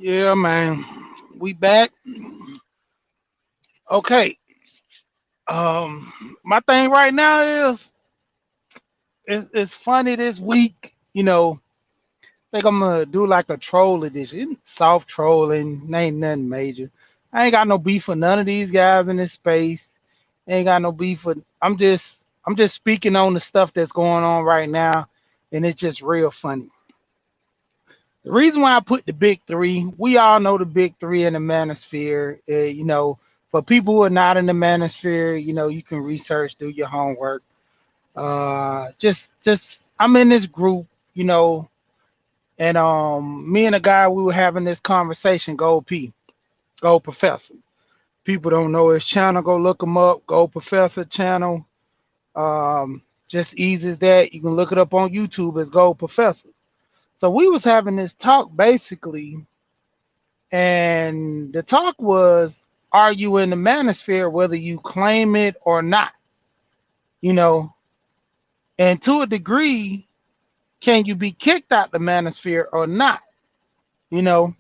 Yeah, man. We back. Okay. My thing right now is it's funny this week. Think I'm gonna do like a troll edition, soft trolling. Ain't nothing major. I ain't got no beef for none of these guys in this space. Ain't got no beef for. I'm just speaking on the stuff that's going on right now, and it's just real funny. The reason why I put the big three, we all know the big three in the manosphere. For people who are not in the manosphere, you can research, do your homework. Just I'm in this group, and me and a guy we were having this conversation. Gold P, Gold Professor. People don't know his channel. Go look him up. Gold Professor channel. Just easy as that. You can look it up on YouTube as Gold Professor. So we was having this talk basically. And the talk was, are you in the manosphere, whether you claim it or not? You know, and to a degree, can you be kicked out the manosphere or not? You know,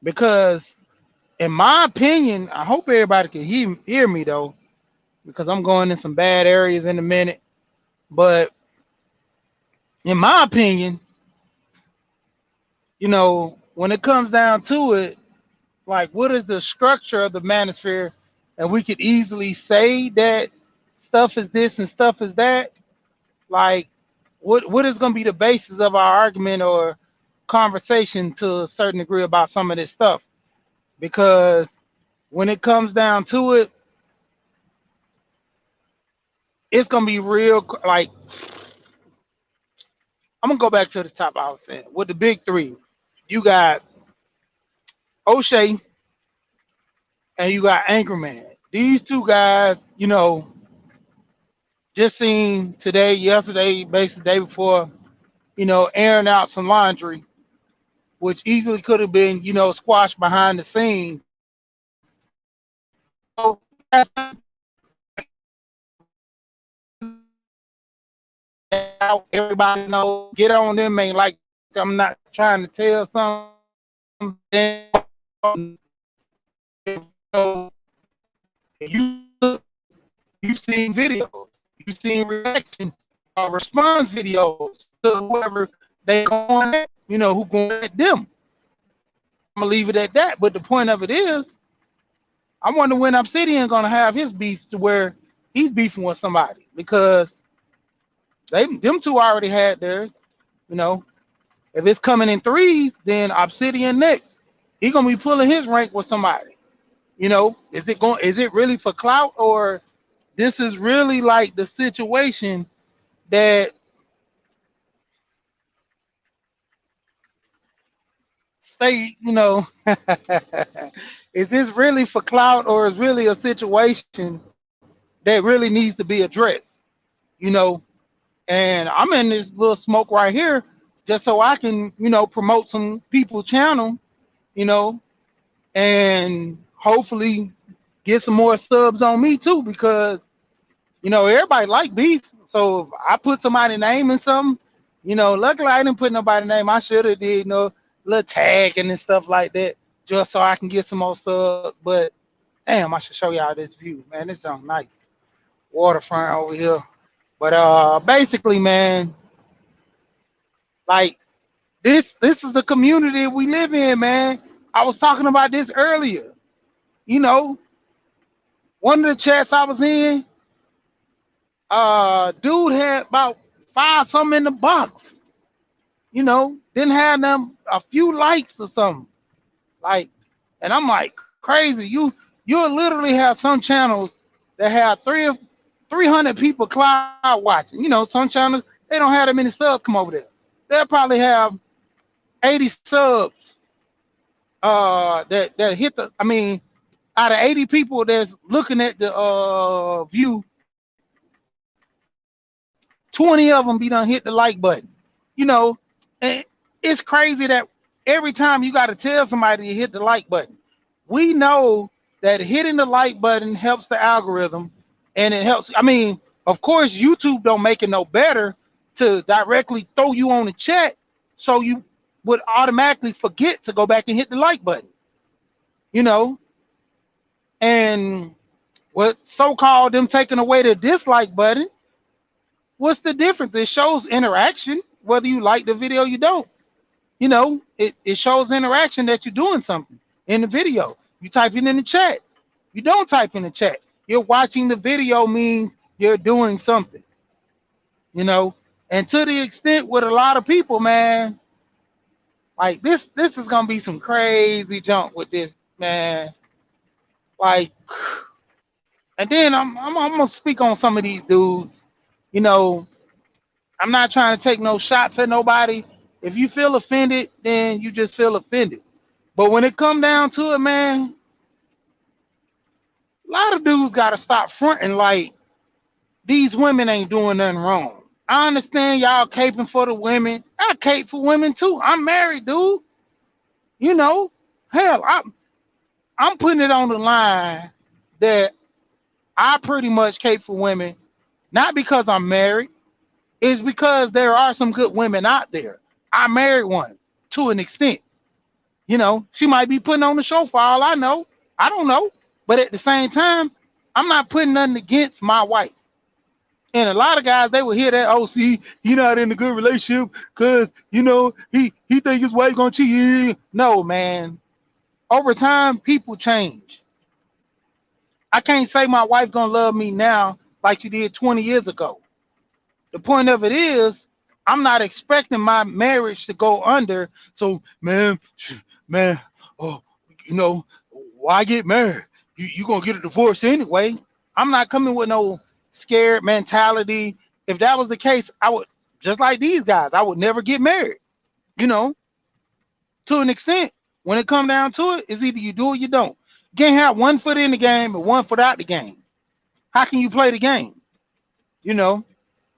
because in my opinion, I hope everybody can hear me though, because I'm going in some bad areas in a minute. But in my opinion, when it comes down to it, like what is the structure of the manosphere? And we could easily say that stuff is this and stuff is that. Like, what is going to be the basis of our argument or conversation to a certain degree about some of this stuff? Because when it comes down to it, it's going to be real. Like, I'm gonna go back to the top. I was saying with the big three, you got O'Shea and you got Anchorman. These two guys, just seen today, yesterday, basically the day before, airing out some laundry, which easily could have been, squashed behind the scenes. So everybody knows, get on them, ain't like I'm not trying to tell something. You you've seen videos, you've seen reaction response videos to whoever they going at, who going at them. I'm gonna leave it at that. But the point of it is, I wonder when Obsidian gonna have his beef to where he's beefing with somebody because them two already had theirs. You know, if it's coming in threes, then Obsidian next. He gonna be pulling his rank with somebody. Is it really for clout or this is really like the situation that say, is this really for clout or is really a situation that really needs to be addressed? You know, and I'm in this little smoke right here just so I can, promote some people's channel, you know, and hopefully get some more subs on me too because everybody like beef. So if I put somebody's name in something, luckily I didn't put nobody's name. I should have did, little tagging and stuff like that, just so I can get some more subs. But damn, I should show y'all this view, man. This junk nice, waterfront over here. But basically, man, like this is the community we live in, man. I was talking about this earlier. You know, one of the chats I was in, dude had about five something in the box. Didn't have them a few likes or something. Like, and I'm like crazy. You'll literally have some channels that have 300 people cloud watching. Some channels they don't have that many subs come over there. They'll probably have 80 subs. That hit the. I mean, out of 80 people that's looking at the view, 20 of them be done hit the like button. You know, and it's crazy that every time you got to tell somebody to hit the like button. We know that hitting the like button helps the algorithm, and it helps. I mean, of course, YouTube don't make it no better to directly throw you on the chat, so would automatically forget to go back and hit the like button, you know. And what so-called them taking away the dislike button, what's the difference? It shows interaction, whether you like the video or you don't. You know, it shows interaction that you're doing something in the video. You type it in the chat. You don't type in the chat. You're watching the video means you're doing something, you know. And to the extent with a lot of people, man, like this is gonna be some crazy junk with this, man. Like, and then I'm gonna speak on some of these dudes. You know, I'm not trying to take no shots at nobody. If you feel offended, then you just feel offended. But when it come down to it, man, a lot of dudes gotta stop fronting like these women ain't doing nothing wrong. I understand y'all caping for the women. I cape for women too. I'm married, dude. You know, hell, I'm putting it on the line that I pretty much cape for women, not because I'm married. It's because there are some good women out there. I married one to an extent. You know, she might be putting on the show for all I know. I don't know. But at the same time, I'm not putting nothing against my wife. And a lot of guys, they will hear that, oh, see, he not in a good relationship because, you know, he think his wife gonna cheat. No, man. Over time, people change. I can't say my wife gonna love me now like she did 20 years ago. The point of it is, I'm not expecting my marriage to go under. So, man, oh, you know, why get married? You gonna get a divorce anyway. I'm not coming with no scared mentality. If that was the case, I would, just like these guys, I would never get married. You know, to an extent, when it come down to it, it's either you do or you don't. You can't have one foot in the game and one foot out the game. How can you play the game? You know,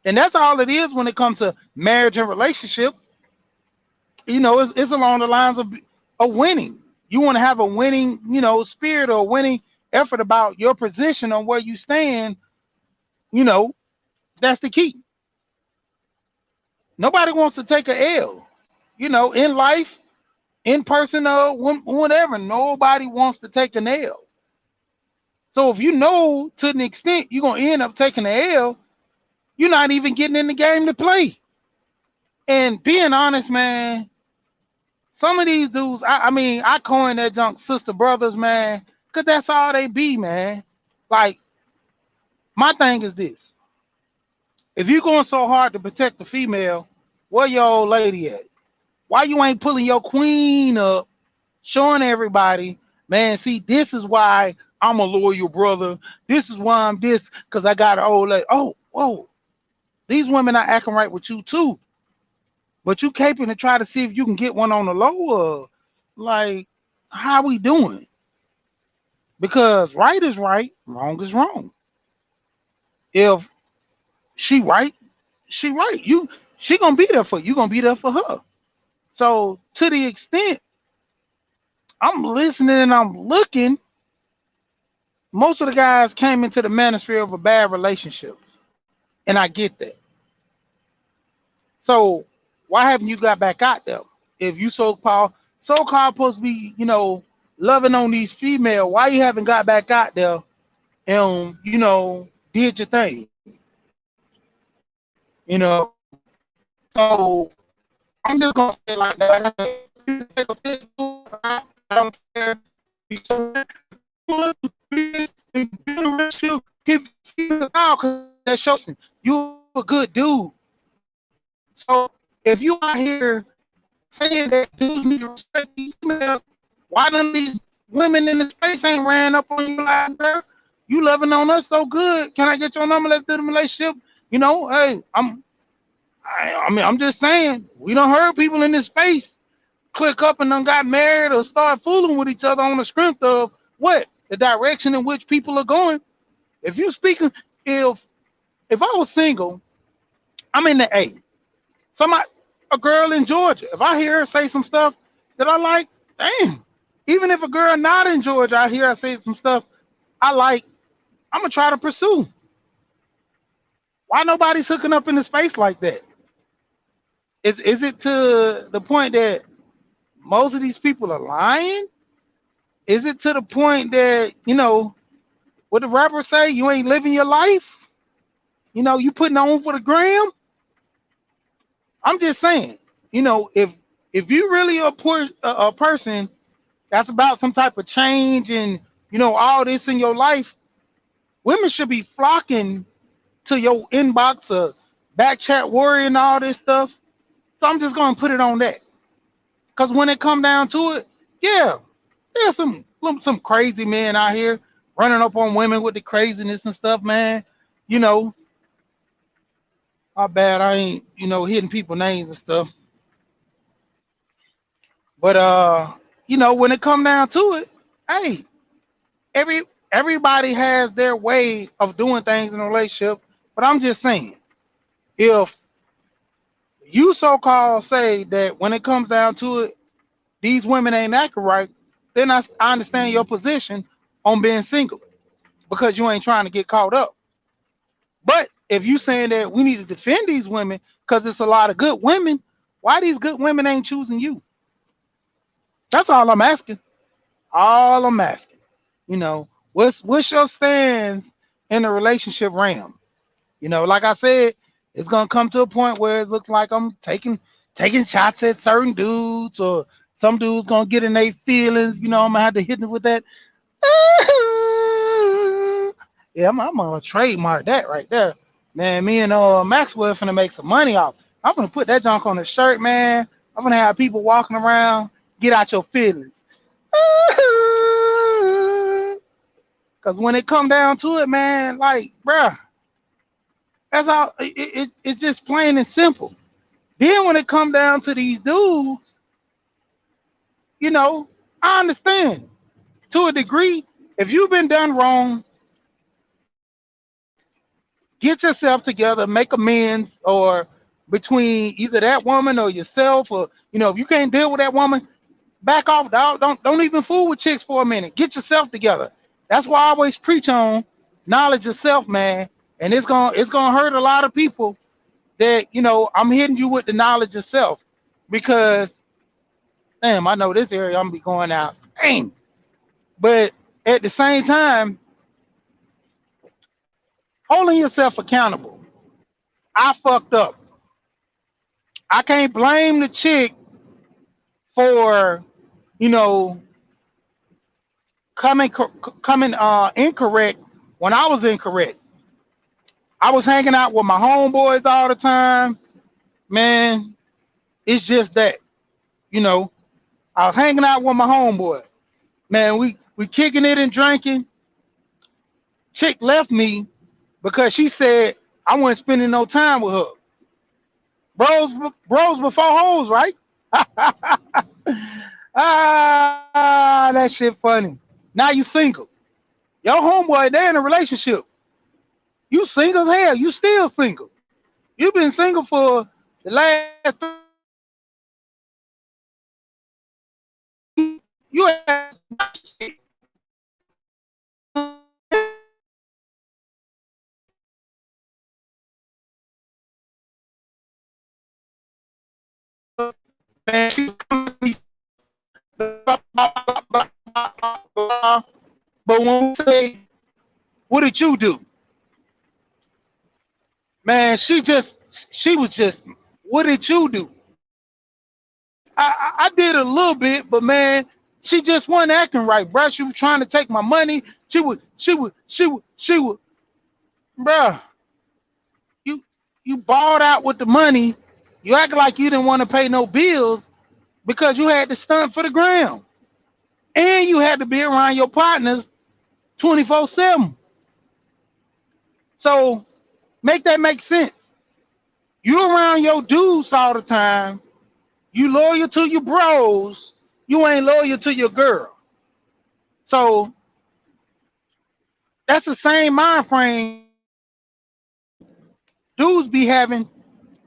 and that's all it is when it comes to marriage and relationship. You know, it's along the lines of winning. You want to have a winning, you know, spirit or winning effort about your position on where you stand. You know, that's the key. Nobody wants to take a L. You know, in life, in person or whatever, nobody wants to take an L. So if you know to an extent you're gonna end up taking an L, you're not even getting in the game to play. And being honest, man, some of these dudes, I mean, I coined that junk sister brothers, man, because that's all they be, man. Like, my thing is this. If you're going so hard to protect the female, where your old lady at? Why you ain't pulling your queen up, showing everybody, man, see, this is why I'm a loyal brother. This is why I'm this, because I got an old lady. Oh, whoa. These women are acting right with you, too. But you caping to try to see if you can get one on the lower. Like, how we doing? Because right is right, wrong is wrong. If she right, she right. She gonna be there for you. Gonna be there for her. So to the extent I'm listening and I'm looking, most of the guys came into the manosphere of a bad relationships, and I get that. So why haven't you got back out there? If you so-called supposed to be, you know, loving on these female, why you haven't got back out there and, you know, did your thing? You know, so I'm just gonna say like that. You take offense to it, I don't care. You so keep it out because that shows you a good dude. So if you out here saying that dudes need to respect these females, why none of these women in the space ain't ran up on you like, girl, you loving on us so good. Can I get your number? Let's do the relationship. You know, hey, I mean, I'm just saying, we don't heard people in this space click up and done got married or start fooling with each other on the strength of what? The direction in which people are going. If you speaking, if I was single, I'm in the A. Somebody, a girl in Georgia, if I hear her say some stuff that I like, damn. Even if a girl not in Georgia, I hear her say some stuff I like, I'm gonna try to pursue. Why nobody's hooking up in the space like that? Is it to the point that most of these people are lying? Is it to the point that, what the rapper say, you ain't living your life? You putting on for the gram? I'm just saying, if you really a person that's about some type of change and all this in your life, women should be flocking to your inbox or back chat worry and all this stuff. So I'm just gonna put it on that. Cause when it come down to it, yeah, there's some crazy men out here running up on women with the craziness and stuff, man. You know, how bad I ain't, hitting people names and stuff. But when it come down to it, hey, every everybody has their way of doing things in a relationship. But I'm just saying, if you so called say that when it comes down to it, these women ain't acting right, then I understand your position on being single because you ain't trying to get caught up. But if you saying that we need to defend these women because it's a lot of good women, why these good women ain't choosing you? That's all I'm asking. All I'm asking. What's your stance in the relationship realm? Like I said, it's gonna come to a point where it looks like I'm taking shots at certain dudes, or some dudes gonna get in their feelings. I'm gonna have to hit them with that. Yeah, I'm gonna trademark that right there, man. Me and Maxwell finna make some money off. I'm gonna put that junk on a shirt, man. I'm gonna have people walking around. Get out your feelings. Cause when it come down to it, man, like, bruh, that's all. It's just plain and simple. Then when it come down to these dudes, you know, I understand to a degree. If you've been done wrong, get yourself together, make amends, or between either that woman or yourself, or if you can't deal with that woman, back off, dog. Don't even fool with chicks for a minute. Get yourself together. That's why I always preach on knowledge of self, man. And it's gonna hurt a lot of people that I'm hitting you with the knowledge of self because damn, I know this area I'm gonna be going out. Damn. But at the same time, holding yourself accountable. I fucked up. I can't blame the chick for, you know, coming incorrect when I was incorrect. I was hanging out with my homeboys all the time. Man, it's just that, you know, I was hanging out with my homeboys. Man, we kicking it and drinking. Chick left me because she said I wasn't spending no time with her. Bros, bros before hoes, right? That shit funny. Now you single. Your homeboy, they in a relationship. You single as hell. You still single. You've been single for the last 3 you man, she but when we say, what did you do? Man, she was just, what did you do? I did a little bit, but man, she just wasn't acting right, bro. She was trying to take my money. She would, bro. You you balled out with the money. You act like you didn't want to pay no bills because you had to stunt for the ground, and you had to be around your partners 24/7. So make that make sense. You around your dudes all the time. You loyal to your bros. You ain't loyal to your girl. So that's the same mind frame dudes be having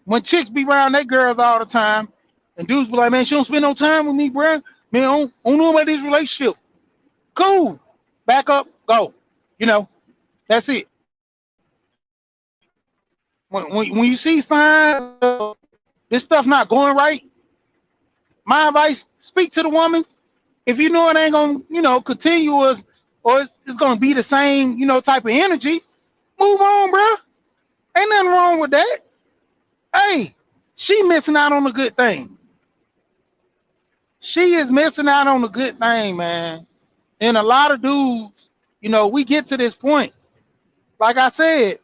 when chicks be around their girls all the time, and dudes be like, man, she don't spend no time with me, bro. Man, I don't know about this relationship. Cool. Back up, go. That's it. When you see signs of this stuff not going right, My advice: speak to the woman. If you know it ain't gonna, continue or it's gonna be the same, type of energy, move on, bro. Ain't nothing wrong with that. Hey, she missing out on a good thing. She is missing out on a good thing, man. And a lot of dudes, we get to this point. Like I said,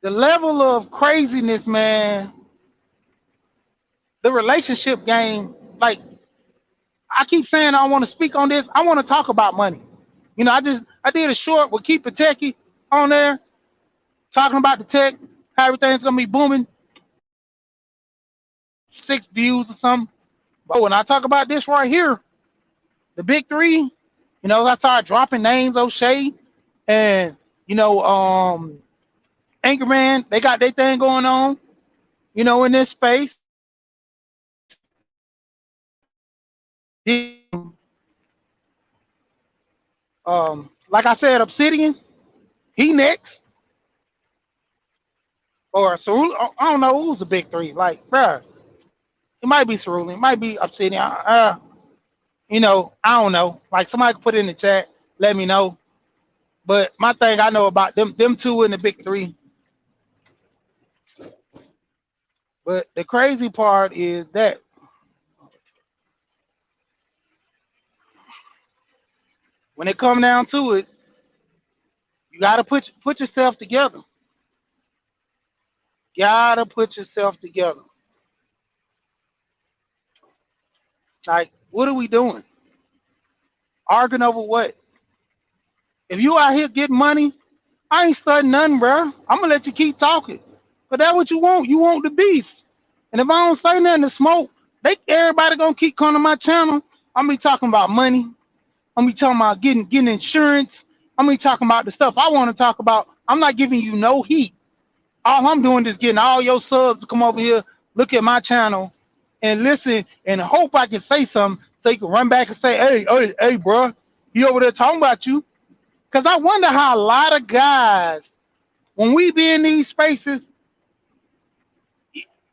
the level of craziness, man, the relationship game, like I keep saying I want to speak on this. I want to talk about money. I did a short with Keep It Techie on there, talking about the tech, how everything's gonna be booming, 6 views or something. But when I talk about this right here, the big three, I started dropping names, O'Shea and Anchorman, they got their thing going on, in this space. Like I said, Obsidian, he next. Or Cerule, I don't know who's the big three. Like, bruh, it might be Cerule, it might be Obsidian. I don't know. Like somebody could put it in the chat, let me know. But my thing I know about them two in the big three. But the crazy part is that when it comes down to it, you gotta put yourself together. Gotta put yourself together. Like, what are we doing? Arguing over what? If you out here getting money, I ain't studying nothing, bro. I'm gonna let you keep talking. But that's what you want. You want the beef. And if I don't say nothing to smoke, everybody gonna keep coming to my channel. I'm gonna be talking about money. I'm gonna be talking about getting insurance. I'm gonna be talking about the stuff I want to talk about. I'm not giving you no heat. All I'm doing is getting all your subs to come over here, look at my channel, and listen, and hope I can say something so you can run back and say, hey, bro, he over there talking about you. Because I wonder how a lot of guys, when we be in these spaces,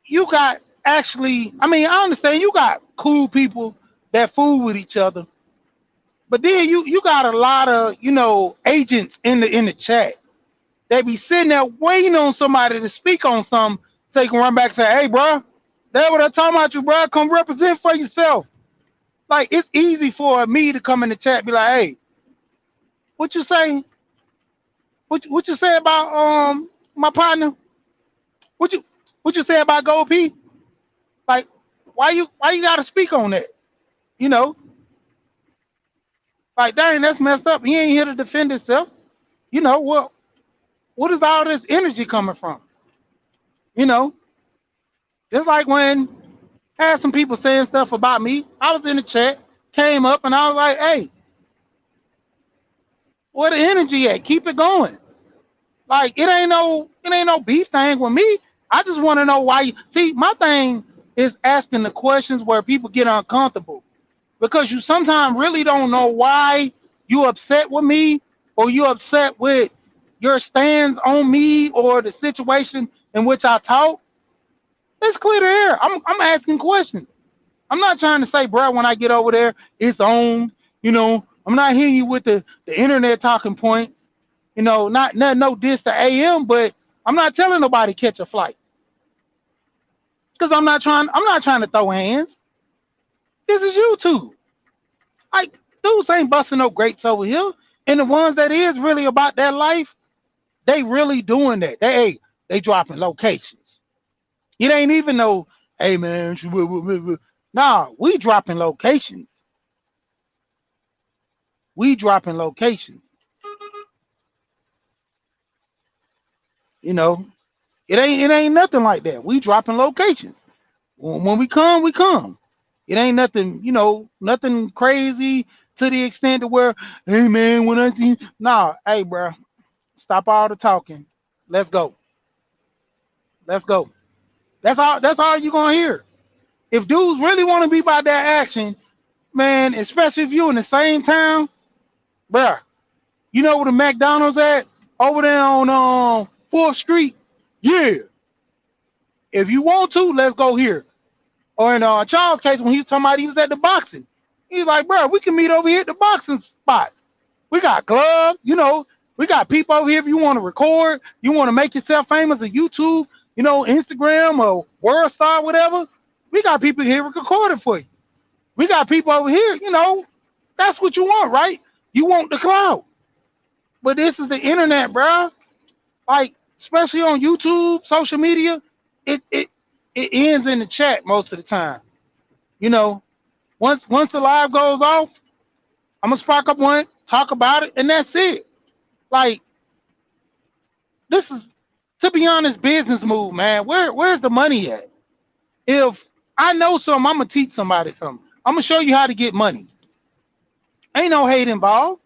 you got actually, I mean, I understand you got cool people that fool with each other, but then you got a lot of, agents in the chat. They be sitting there waiting on somebody to speak on something so you can run back and say, hey, bro, that's what I'm talking about you, bro. Come represent for yourself. Like, it's easy for me to come in the chat and be like, hey, what you say? What you say about my partner? What you say about Gold P? Like, why you gotta speak on that? You know, like dang, that's messed up. He ain't here to defend himself. What is all this energy coming from? You know, just like when I had some people saying stuff about me. I was in the chat, came up, and I was like, hey, where the energy at? Keep it going. Like it ain't no beef thing with me. I just want to know why you see my thing is asking the questions where people get uncomfortable because you sometimes really don't know why you upset with me or you upset with your stands on me or the situation in which I talk. Let's clear the air. I'm asking questions. I'm not trying to say, bro, when I get over there, it's on. I'm not hitting you with the internet talking points. Not no diss to AM, but I'm not telling nobody catch a flight because I'm not trying to throw hands. This is YouTube. Like dudes ain't busting no grapes over here, and the ones that is really about that life, they really doing that. They dropping locations. It ain't even no, hey man, nah, we dropping locations. We dropping locations. You know, it ain't nothing like that. We dropping locations. When we come, we come. It ain't nothing, nothing crazy to the extent to where, hey man, when I see, nah, hey bro, stop all the talking. Let's go. Let's go. That's all you're gonna hear. If dudes really want to be about that action, man, especially if you in the same town, bruh, you know where the McDonald's at? Over there on 4th Street? Yeah. If you want to, let's go here. Or in Charles' case, when he was talking about he was at the boxing, he's like, bro, we can meet over here at the boxing spot. We got gloves, we got people over here if you want to record, you want to make yourself famous on YouTube, Instagram or World Star, whatever. We got people here recording for you. We got people over here, that's what you want, right? You want the cloud. But this is the internet, bro. Like, especially on YouTube, social media, it it it ends in the chat most of the time. You know, once the live goes off, I'm gonna spark up one, talk about it, and that's it. Like, this is, to be honest, business move, man. Where's the money at? If I know something, I'm gonna teach somebody something. I'm gonna show you how to get money. Ain't no hate involved.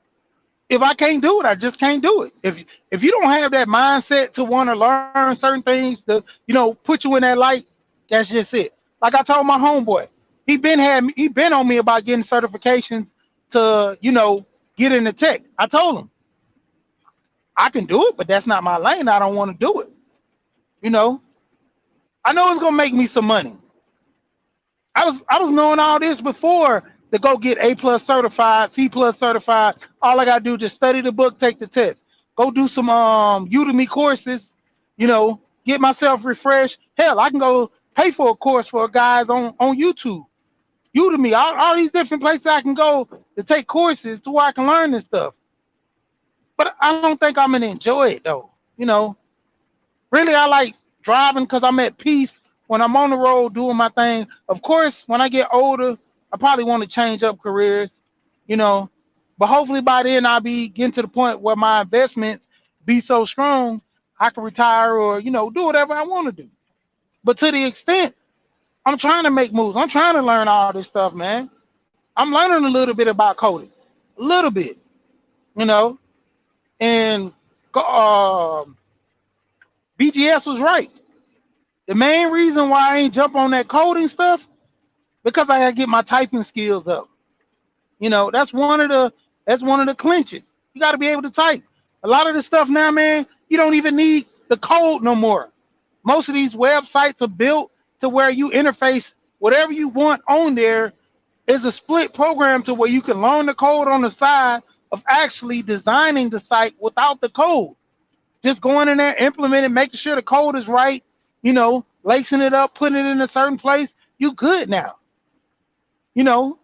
If I can't do it, I just can't do it. If you don't have that mindset to want to learn certain things to put you in that light, that's just it. Like I told my homeboy, he been on me about getting certifications to get into tech. I told him I can do it, but that's not my lane. I don't want to do it. You know, I know it's gonna make me some money. I was knowing all this before to go get A plus certified, C plus certified. All I gotta do is just study the book, take the test, go do some Udemy courses, get myself refreshed. Hell, I can go pay for a course for guys on YouTube, Udemy, all these different places I can go to take courses to where I can learn this stuff. But I don't think I'm gonna enjoy it though. Really, I like driving because I'm at peace when I'm on the road doing my thing. Of course, when I get older, I probably want to change up careers, you know. But hopefully by then I'll be getting to the point where my investments be so strong I can retire or do whatever I want to do. But to the extent I'm trying to make moves, I'm trying to learn all this stuff, man. I'm learning a little bit about coding, a little bit, you know. And BGS was right. The main reason why I ain't jump on that coding stuff because I gotta get my typing skills up. That's one of the clinches. You gotta be able to type. A lot of the stuff now, man, you don't even need the code no more. Most of these websites are built to where you interface whatever you want on there is a split program to where you can learn the code on the side of actually designing the site without the code. Just going in there, implementing, making sure the code is right, lacing it up, putting it in a certain place. You good now, you know,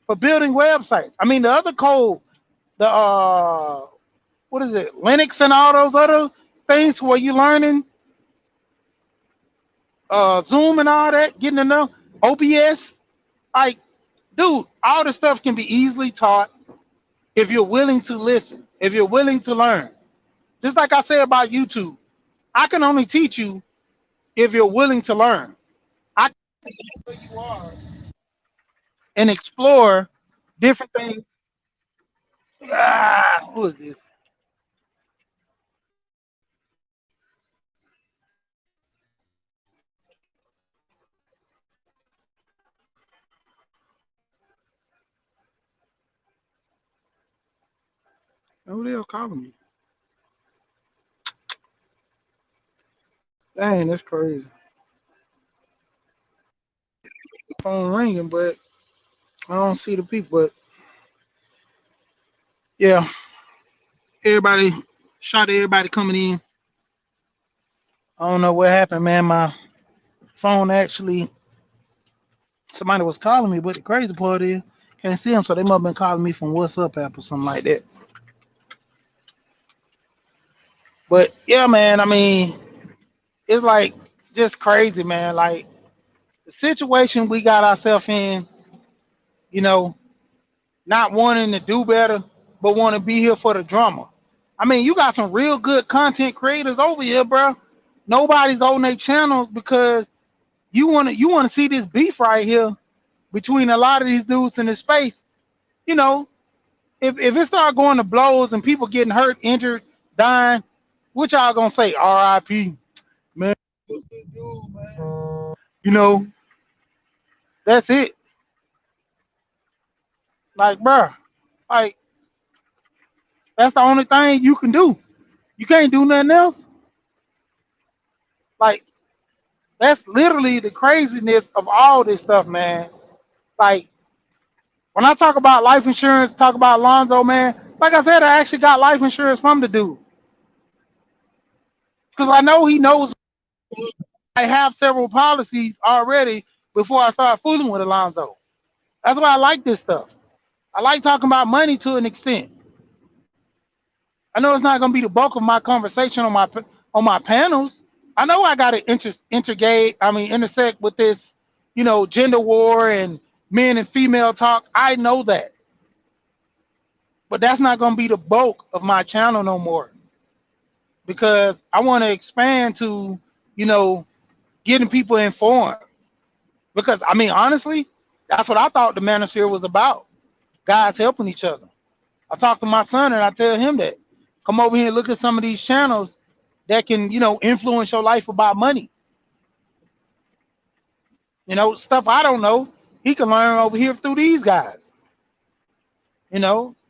for building websites. I mean, the other code, the what is it, Linux and all those other things where you learning Zoom and all that, getting to know OBS. Like, dude, all the stuff can be easily taught if you're willing to listen, if you're willing to learn. Just like I said about YouTube, I can only teach you if you're willing to learn. I can where you are and explore different things. Who is this? Who the hell calling me? Dang, that's crazy. Phone ringing, but I don't see the people. But yeah, everybody, shout out to everybody coming in. I don't know what happened, man. My phone actually, somebody was calling me, but the crazy part is, can't see them, so they must have been calling me from WhatsApp app or something like that. But yeah, man, I mean, it's like just crazy, man. Like the situation we got ourselves in, you know, not wanting to do better, but want to be here for the drama. I mean, you got some real good content creators over here, bro. Nobody's on their channels because you want to see this beef right here between a lot of these dudes in this space. You know, if it start going to blows and people getting hurt, injured, dying, what y'all gonna say? R.I.P. Man, what's good dude, man? That's it. Like, bro, like that's the only thing you can do. You can't do nothing else. Like, That's literally the craziness of all this stuff, man. Like when I talk about life insurance, talk about Lonzo, man. Like I said, I actually got life insurance from the dude because I know he knows I have several policies already before I start fooling with Alonzo. That's why I like this stuff. I like talking about money to an extent. I know it's not going to be the bulk of my conversation on my panels. I know I got to intersect with this, gender war and men and female talk. I know that, but that's not going to be the bulk of my channel no more because I want to expand to, you know, getting people informed. Because I mean, honestly, that's what I thought the manosphere was about. Guys helping each other. I talk to my son and I tell him that come over here and look at some of these channels that can, influence your life about money. Stuff I don't know, he can learn over here through these guys.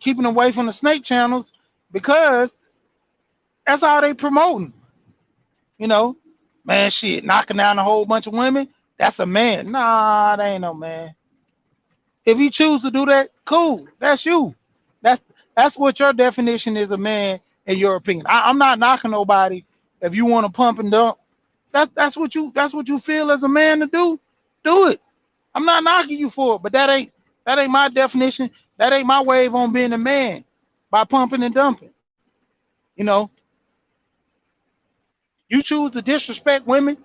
Keeping away from the snake channels because that's all they promoting. You know, man, shit, knocking down a whole bunch of women. That's a man. Nah, that ain't no man. If you choose to do that, cool. That's you. That's that's what your definition is of man in your opinion. I'm not knocking nobody. If you want to pump and dump, that's what you feel as a man to do. Do it. I'm not knocking you for it, but that ain't my definition. That ain't my wave on being a man by pumping and dumping. You know, you choose to disrespect women.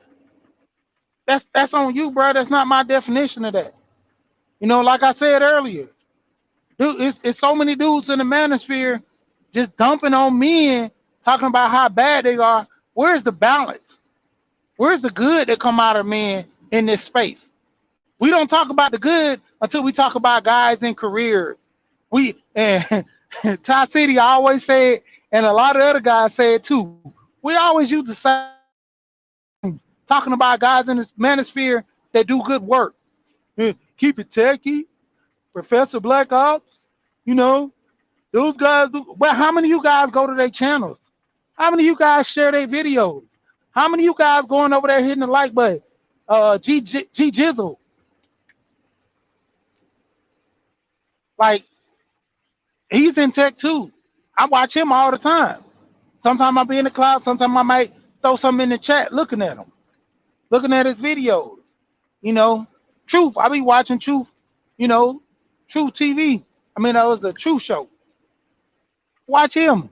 That's on you, bro. That's not my definition of that. Like I said earlier, dude, it's so many dudes in the manosphere just dumping on men, talking about how bad they are. Where's the balance? Where's the good that come out of men in this space? We don't talk about the good until we talk about guys in careers. We and Ty City always say it, and a lot of other guys say it too. We always use the same talking about guys in this manosphere that do good work. Keep it techie, Professor Black Ops, you know, those guys do. Well, how many of you guys go to their channels? How many of you guys share their videos? How many of you guys going over there hitting the like button? G Jizzle, like he's in tech too. I watch him all the time. Sometimes I'll be in the cloud. Sometimes I might throw something in the chat, looking at him, looking at his videos. You know, Truth. I be watching Truth. You know, Truth TV. I mean, that was the Truth Show. Watch him.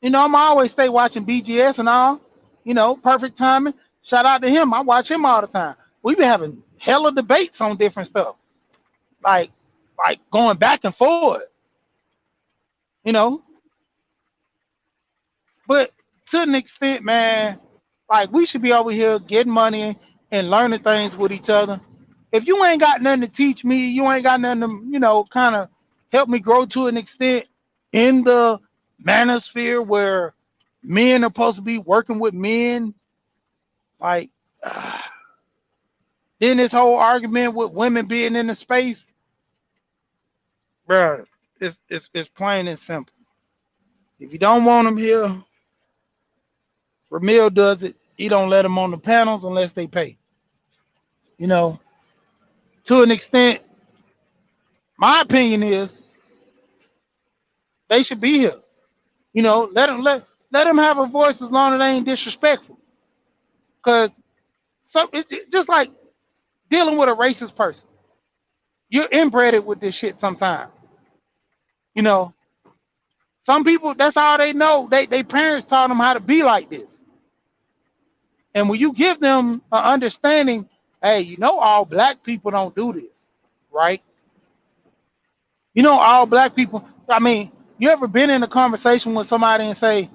I'm always stay watching BGS and all. Perfect timing. Shout out to him. I watch him all the time. We been having hella debates on different stuff, like going back and forth. You know, but to an extent, man, like we should be over here getting money and learning things with each other. If you ain't got nothing to teach me, you ain't got nothing to, kind of help me grow to an extent in the manosphere where men are supposed to be working with men. Like, then this whole argument with women being in the space, bro, it's plain and simple. If you don't want them here, Ramil does it. He don't let them on the panels unless they pay. You know, to an extent, my opinion is they should be here. Let them have a voice as long as they ain't disrespectful. Cause it's just like dealing with a racist person. You're inbred with this shit sometimes. You know, some people that's all they know. They parents taught them how to be like this. And when you give them an understanding, hey, all black people don't do this, right? All black people. I mean, you ever been in a conversation with somebody and say,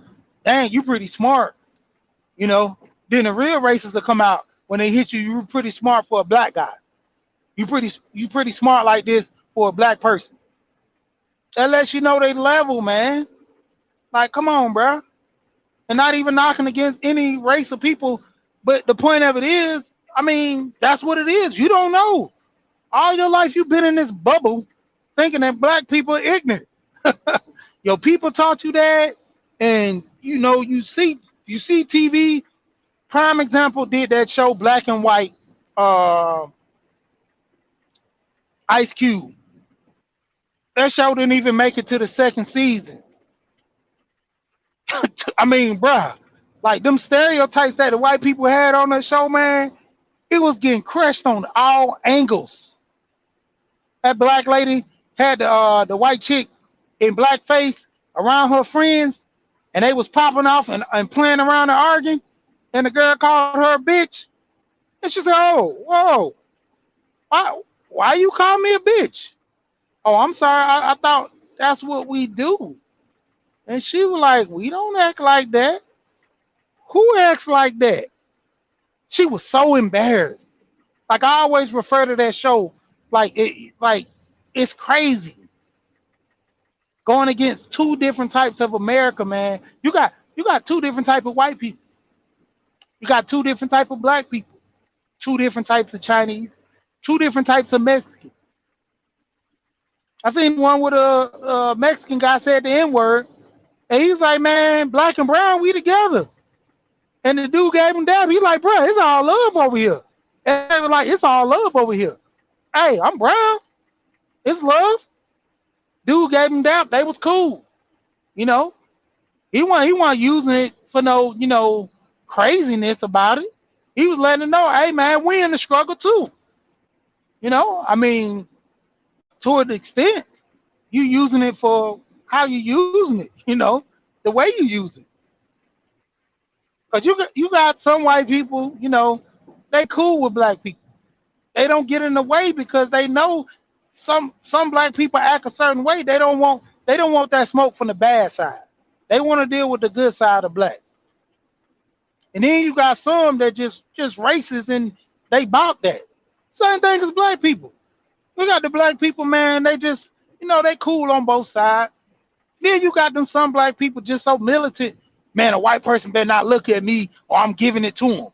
"Dang, you pretty smart," you know? Then the real racists will come out when they hit you. You're pretty smart for a black guy. You pretty smart like this for a black person. That lets you know they level, man. Like, come on, bro. And not even knocking against any race of people, but the point of it is, I mean, that's what it is. You don't know. All your life you've been in this bubble thinking that black people are ignorant. Your people taught you that, and you see TV Prime example did that show Black and White, uh, Ice Cube. That show didn't even make it to the second season. I mean, bruh, like them stereotypes that the white people had on that show, man, it was getting crushed on all angles. That black lady had the white chick in blackface around her friends, and they was popping off and playing around and arguing, and the girl called her a bitch, and she said, "Oh, whoa, why you call me a bitch? Oh, I'm sorry, I thought that's what we do." And she was like, "We don't act like that. Who acts like that?" She was so embarrassed. Like I always refer to that show, like it's crazy going against two different types of America, man. You got two different type of white people. You got two different type of black people. Two different types of Chinese. Two different types of Mexican. I seen one with a Mexican guy said the N word, and he was like, "Man, black and brown, we together." And the dude gave him dab. He like, "Bro, it's all love over here." And they were like, "It's all love over here." Hey, I'm brown. It's love. Dude gave him dap. They was cool. You know, he wasn't using it for no, craziness about it. He was letting them know, "Hey man, we in the struggle too." I mean, to an extent, you using it for how you using it, the way you use it. Cause you got some white people, they cool with black people. They don't get in the way because they know some black people act a certain way. They don't want that smoke from the bad side. They want to deal with the good side of black. And then you got some that just racist and they bout that. Same thing as black people. We got the black people, man. They just they cool on both sides. Then you got them some black people just so militant. Man, a white person better not look at me or I'm giving it to him.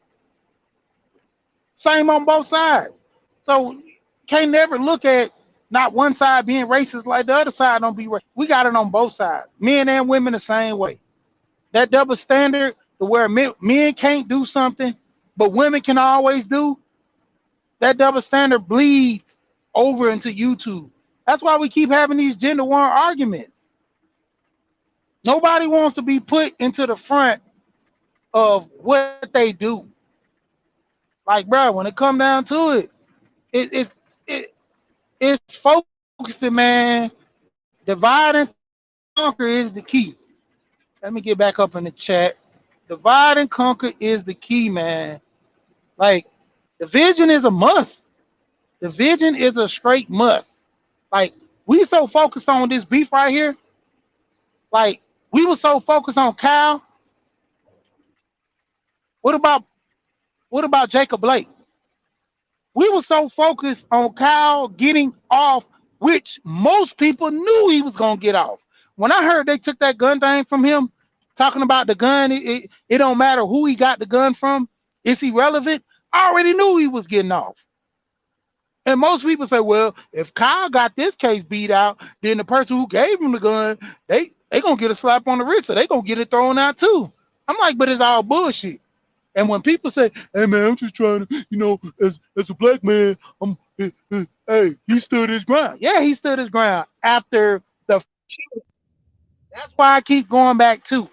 Same on both sides. So can't never look at not one side being racist like the other side don't be racist. We got it on both sides. Men and women the same way. That double standard to where men can't do something, but women can always do, that double standard bleeds over into YouTube. That's why we keep having these gender war arguments. Nobody wants to be put into the front of what they do. Like, bro, when it come down to it, it, it, it's focusing, man. Divide and conquer is the key. Let me get back up in the chat. Divide and conquer is the key, man. Like, the vision is a must. The vision is a straight must. Like, we so focused on this beef right here. Like, we were so focused on Kyle. What about Jacob Blake? We were so focused on Kyle getting off, which most people knew he was gonna get off. When I heard they took that gun thing from him, talking about the gun, it don't matter who he got the gun from, it's irrelevant. I already knew he was getting off. And most people say, well, if Kyle got this case beat out, then the person who gave him the gun, they gonna get a slap on the wrist, so they gonna get it thrown out too. I'm like, but it's all bullshit. And when people say, "Hey man, I'm just trying to, as a black man, hey, he stood his ground." Yeah, he stood his ground after the. That's why I keep going back to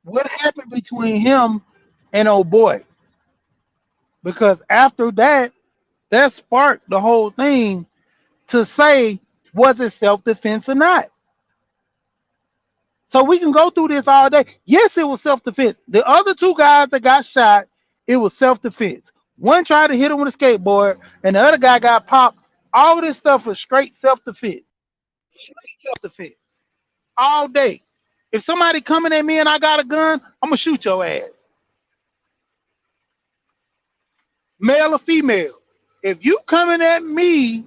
what happened between him and old boy, because after that, that sparked the whole thing to say, was it self defense or not? So we can go through this all day. Yes, it was self defense. The other two guys that got shot, it was self defense. One tried to hit him with a skateboard, and the other guy got popped. All this stuff was straight self defense. Straight self defense. All day. If somebody coming at me and I got a gun, I'm gonna shoot your ass. Male or female. If you coming at me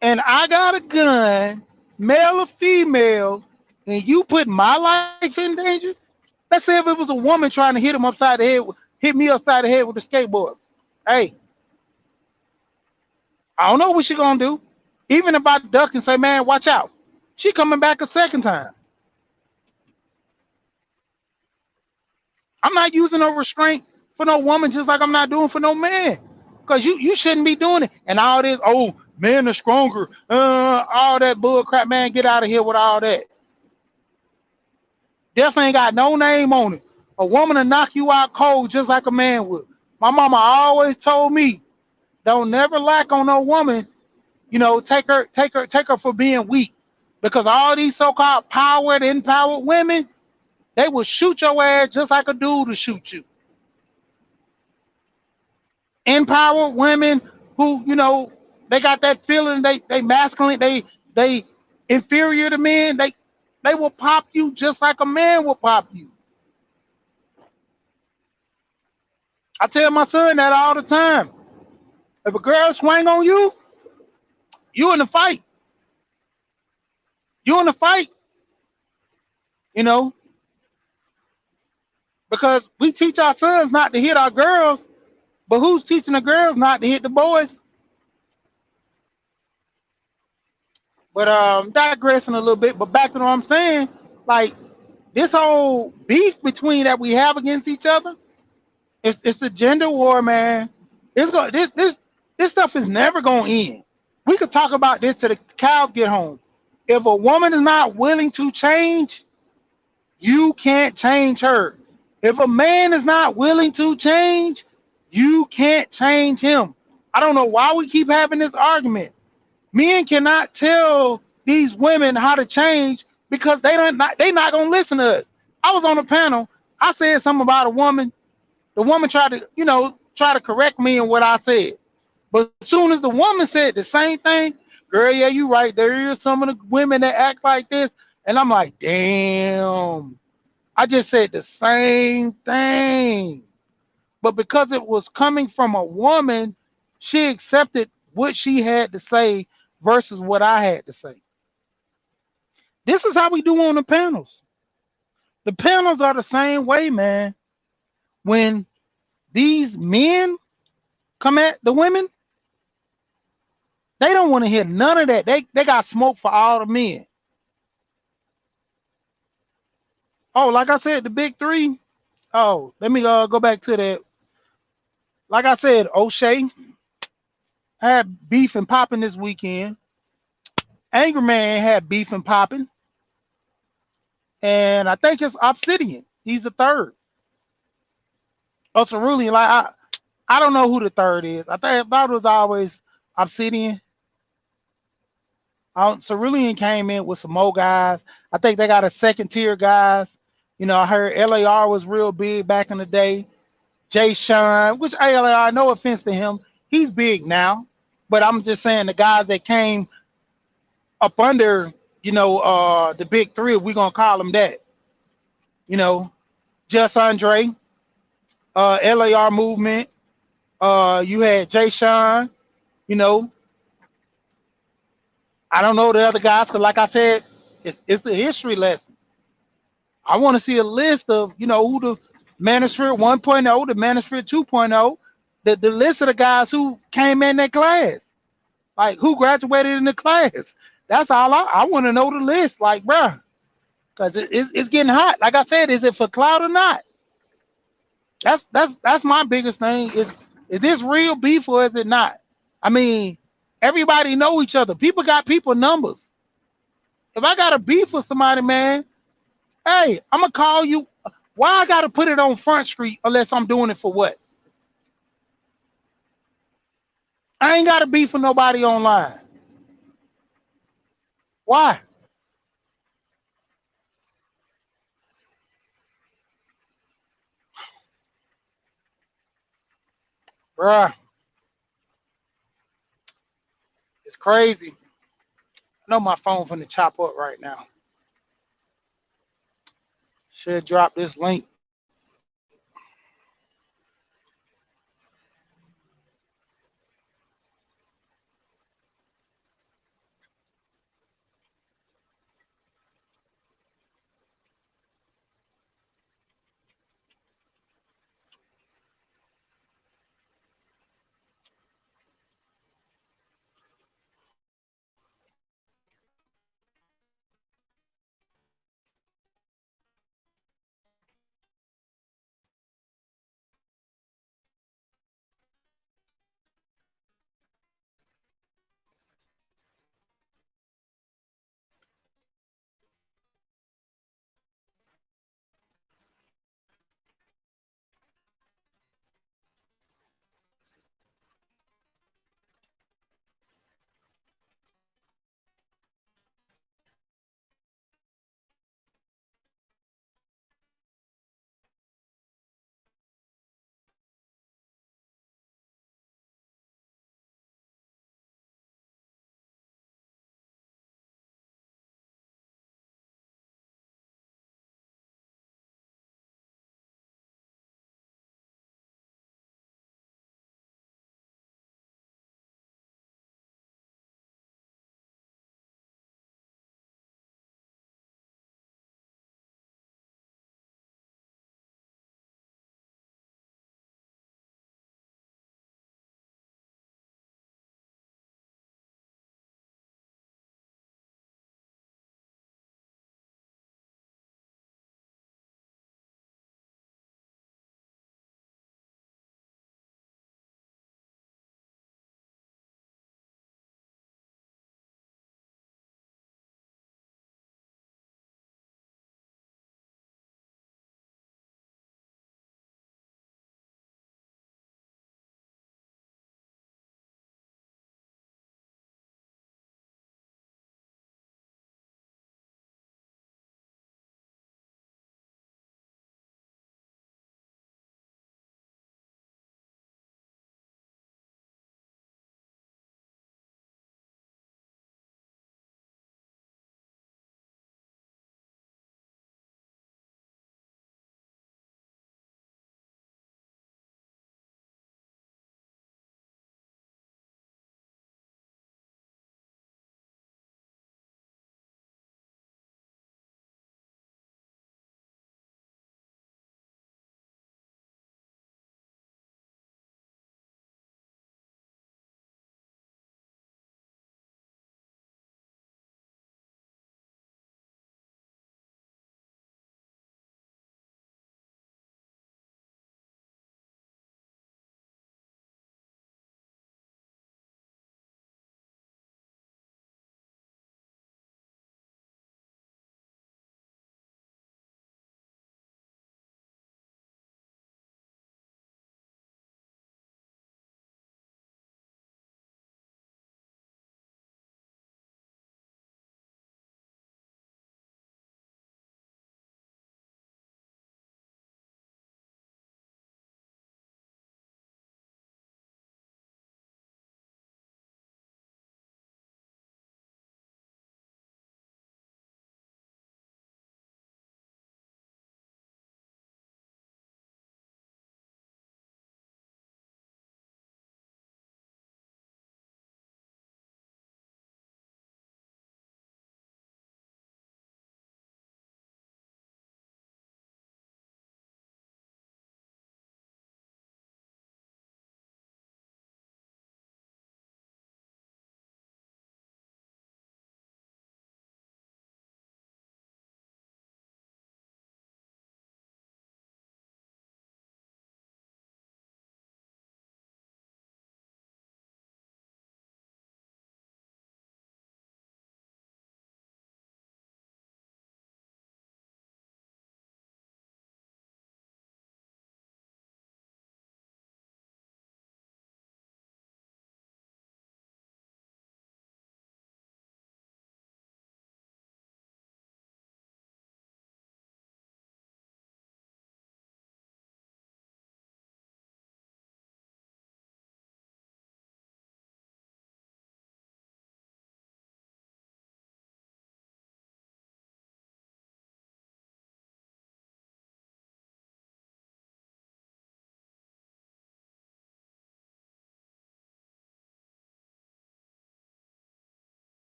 and I got a gun, male or female, and you put my life in danger, let's say if it was a woman trying to hit him upside the head, hit me upside the head with a skateboard. Hey, I don't know what she gonna do. Even if I duck and say, "Man, watch out," she coming back a second time. I'm not using no restraint for no woman, just like I'm not doing for no man. Cause you shouldn't be doing it. And all this, oh, men are stronger, all that bull crap, man. Get out of here with all that. Definitely ain't got no name on it. A woman will knock you out cold just like a man would. My mama always told me, don't never lack on no woman. Take her for being weak. Because all these so-called powered, empowered women, they will shoot your ass just like a dude will shoot you. Empowered women who, they got that feeling they masculine, they inferior to men, they will pop you just like a man will pop you. I tell my son that all the time. If a girl swing on you, you in the fight. You in the fight, you know, because we teach our sons not to hit our girls, but who's teaching the girls not to hit the boys? But digressing a little bit, but back to what I'm saying, like this whole beef between that we have against each other, it's a gender war, man. It's going this stuff is never gonna end. We could talk about this till the cows get home. If a woman is not willing to change, you can't change her. If a man is not willing to change, you can't change him. I don't know why we keep having this argument. Men cannot tell these women how to change because they not gonna listen to us. I was on a panel. I said something about a woman. The woman tried to, try to correct me in what I said. But as soon as the woman said the same thing, girl, yeah, you right. There is some of the women that act like this. And I'm like, damn. I just said the same thing. But because it was coming from a woman, she accepted what she had to say versus what I had to say. This is how we do on the panels. The panels are the same way, man. When these men come at the women, they don't want to hear none of that. They got smoke for all the men. Oh, like I said, the big three. Oh, let me go back to that. Like I said, O'Shea had beef and popping this weekend. Angry Man had beef and popping. And I think it's Obsidian. He's the third. Oh, Cerulean, like I don't know who the third is. I thought it was always Obsidian. Cerulean came in with some more guys. I think they got a second tier guys. I heard LAR was real big back in the day. Jay Sean, which LAR, no offense to him, he's big now. But I'm just saying the guys that came up under, the big three, we're gonna call them that. You know, Just Andre, LAR movement. You had Jay Sean. You know, I don't know the other guys because, like I said, it's a history lesson. I want to see a list of who the Manosphere 1.0, the Manosphere 2.0, the list of the guys who came in that class, like who graduated in the class. That's all I want to know the list, like, bruh, because it's getting hot. Like I said, is it for cloud or not? That's my biggest thing. Is this real beef or is it not? I mean, everybody know each other. People got people numbers. If I got a beef with somebody, man, hey, I'm gonna call you. Why I gotta put it on Front Street unless I'm doing it for what? I ain't gotta beef with nobody online. Why? Bruh, it's crazy. I know my phone finna chop up right now. Should drop this link.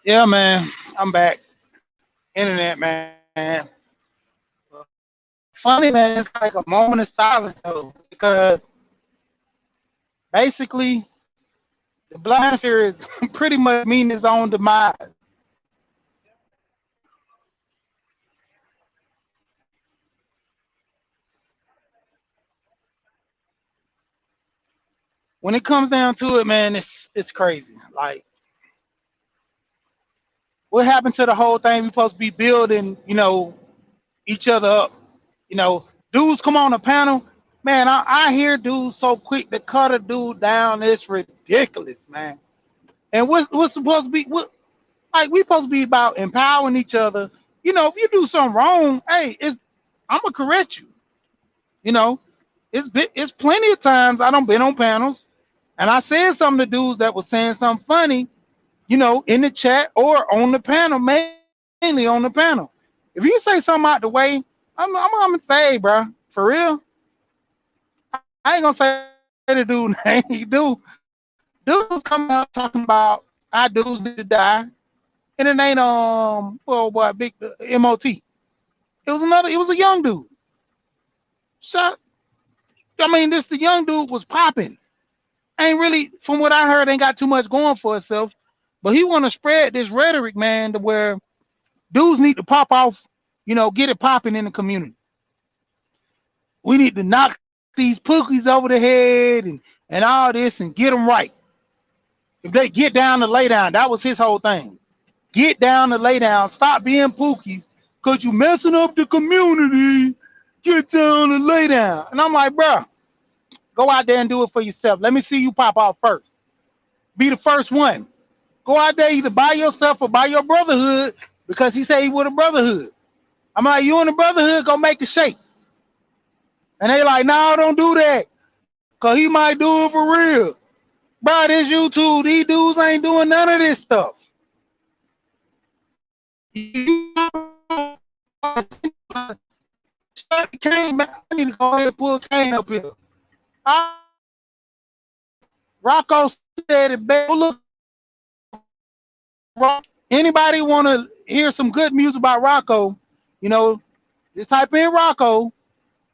Yeah, man. I'm back. Internet, man. Funny, man. It's like a moment of silence, though, because basically the Black Panther is pretty much meeting his own demise. When it comes down to it, man, it's crazy. Like, what happened to the whole thing? We supposed to be building, each other up. Dudes come on the panel, man. I hear dudes so quick to cut a dude down. It's ridiculous, man. And what's supposed to be what like we supposed to be about empowering each other. If you do something wrong, hey, I'm gonna correct you. You know, it's plenty of times I don't been on panels and I said something to dudes that was saying something funny, in the chat or on the panel, mainly on the panel. If you say something out the way, I'm gonna say, hey, bro, for real, I ain't gonna say the dude name. Dudes come out talking about our dudes need to die, and it ain't well, boy, big MOT. It was a young dude. Shut. I mean, this the young dude was popping. Ain't really, from what I heard, ain't got too much going for itself. But he want to spread this rhetoric, man, to where dudes need to pop off, get it popping in the community. We need to knock these pookies over the head and all this and get them right. If they get down to lay down, that was his whole thing. Get down to lay down. Stop being pookies because you messing up the community. Get down and lay down. And I'm like, bro, go out there and do it for yourself. Let me see you pop out first. Be the first one. Go out there either by yourself or by your brotherhood because he said he with a brotherhood. I'm like, you and the brotherhood go make a shake. And they like, no, don't do that. Cause he might do it for real. Bro, this YouTube, these dudes ain't doing none of this stuff. You shut Kane, man. I need to go ahead and pull Kane up here. I, Rocco said it best. Look, anybody want to hear some good music about Rocco, you know, just type in Rocco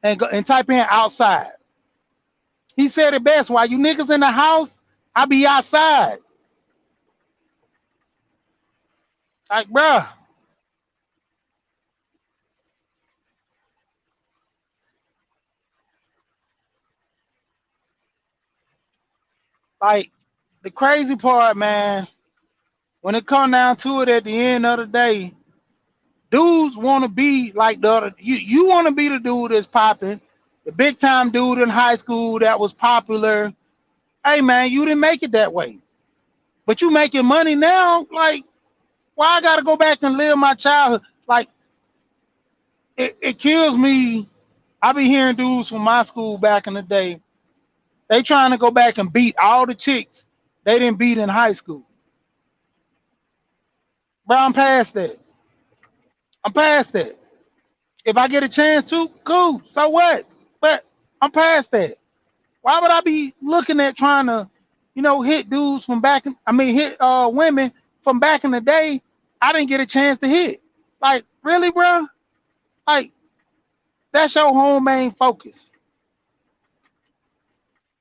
and type in outside. He said it best. While you niggas in the house, I be outside. Like, bruh, like the crazy part, man, when it come down to it at the end of the day, dudes want to be like the other. You want to be the dude that's popping, the big time dude in high school that was popular. Hey, man, you didn't make it that way, but you making money now. Like, why I gotta go back and live my childhood? Like, it kills me. I be hearing dudes from my school back in the day. They trying to go back and beat all the chicks they didn't beat in high school. But I'm past that. I'm past that. If I get a chance to, cool. So what? But I'm past that. Why would I be looking at trying to, hit dudes from back? Hit women from back in the day. I didn't get a chance to hit. Like, really, bro? Like, that's your whole main focus.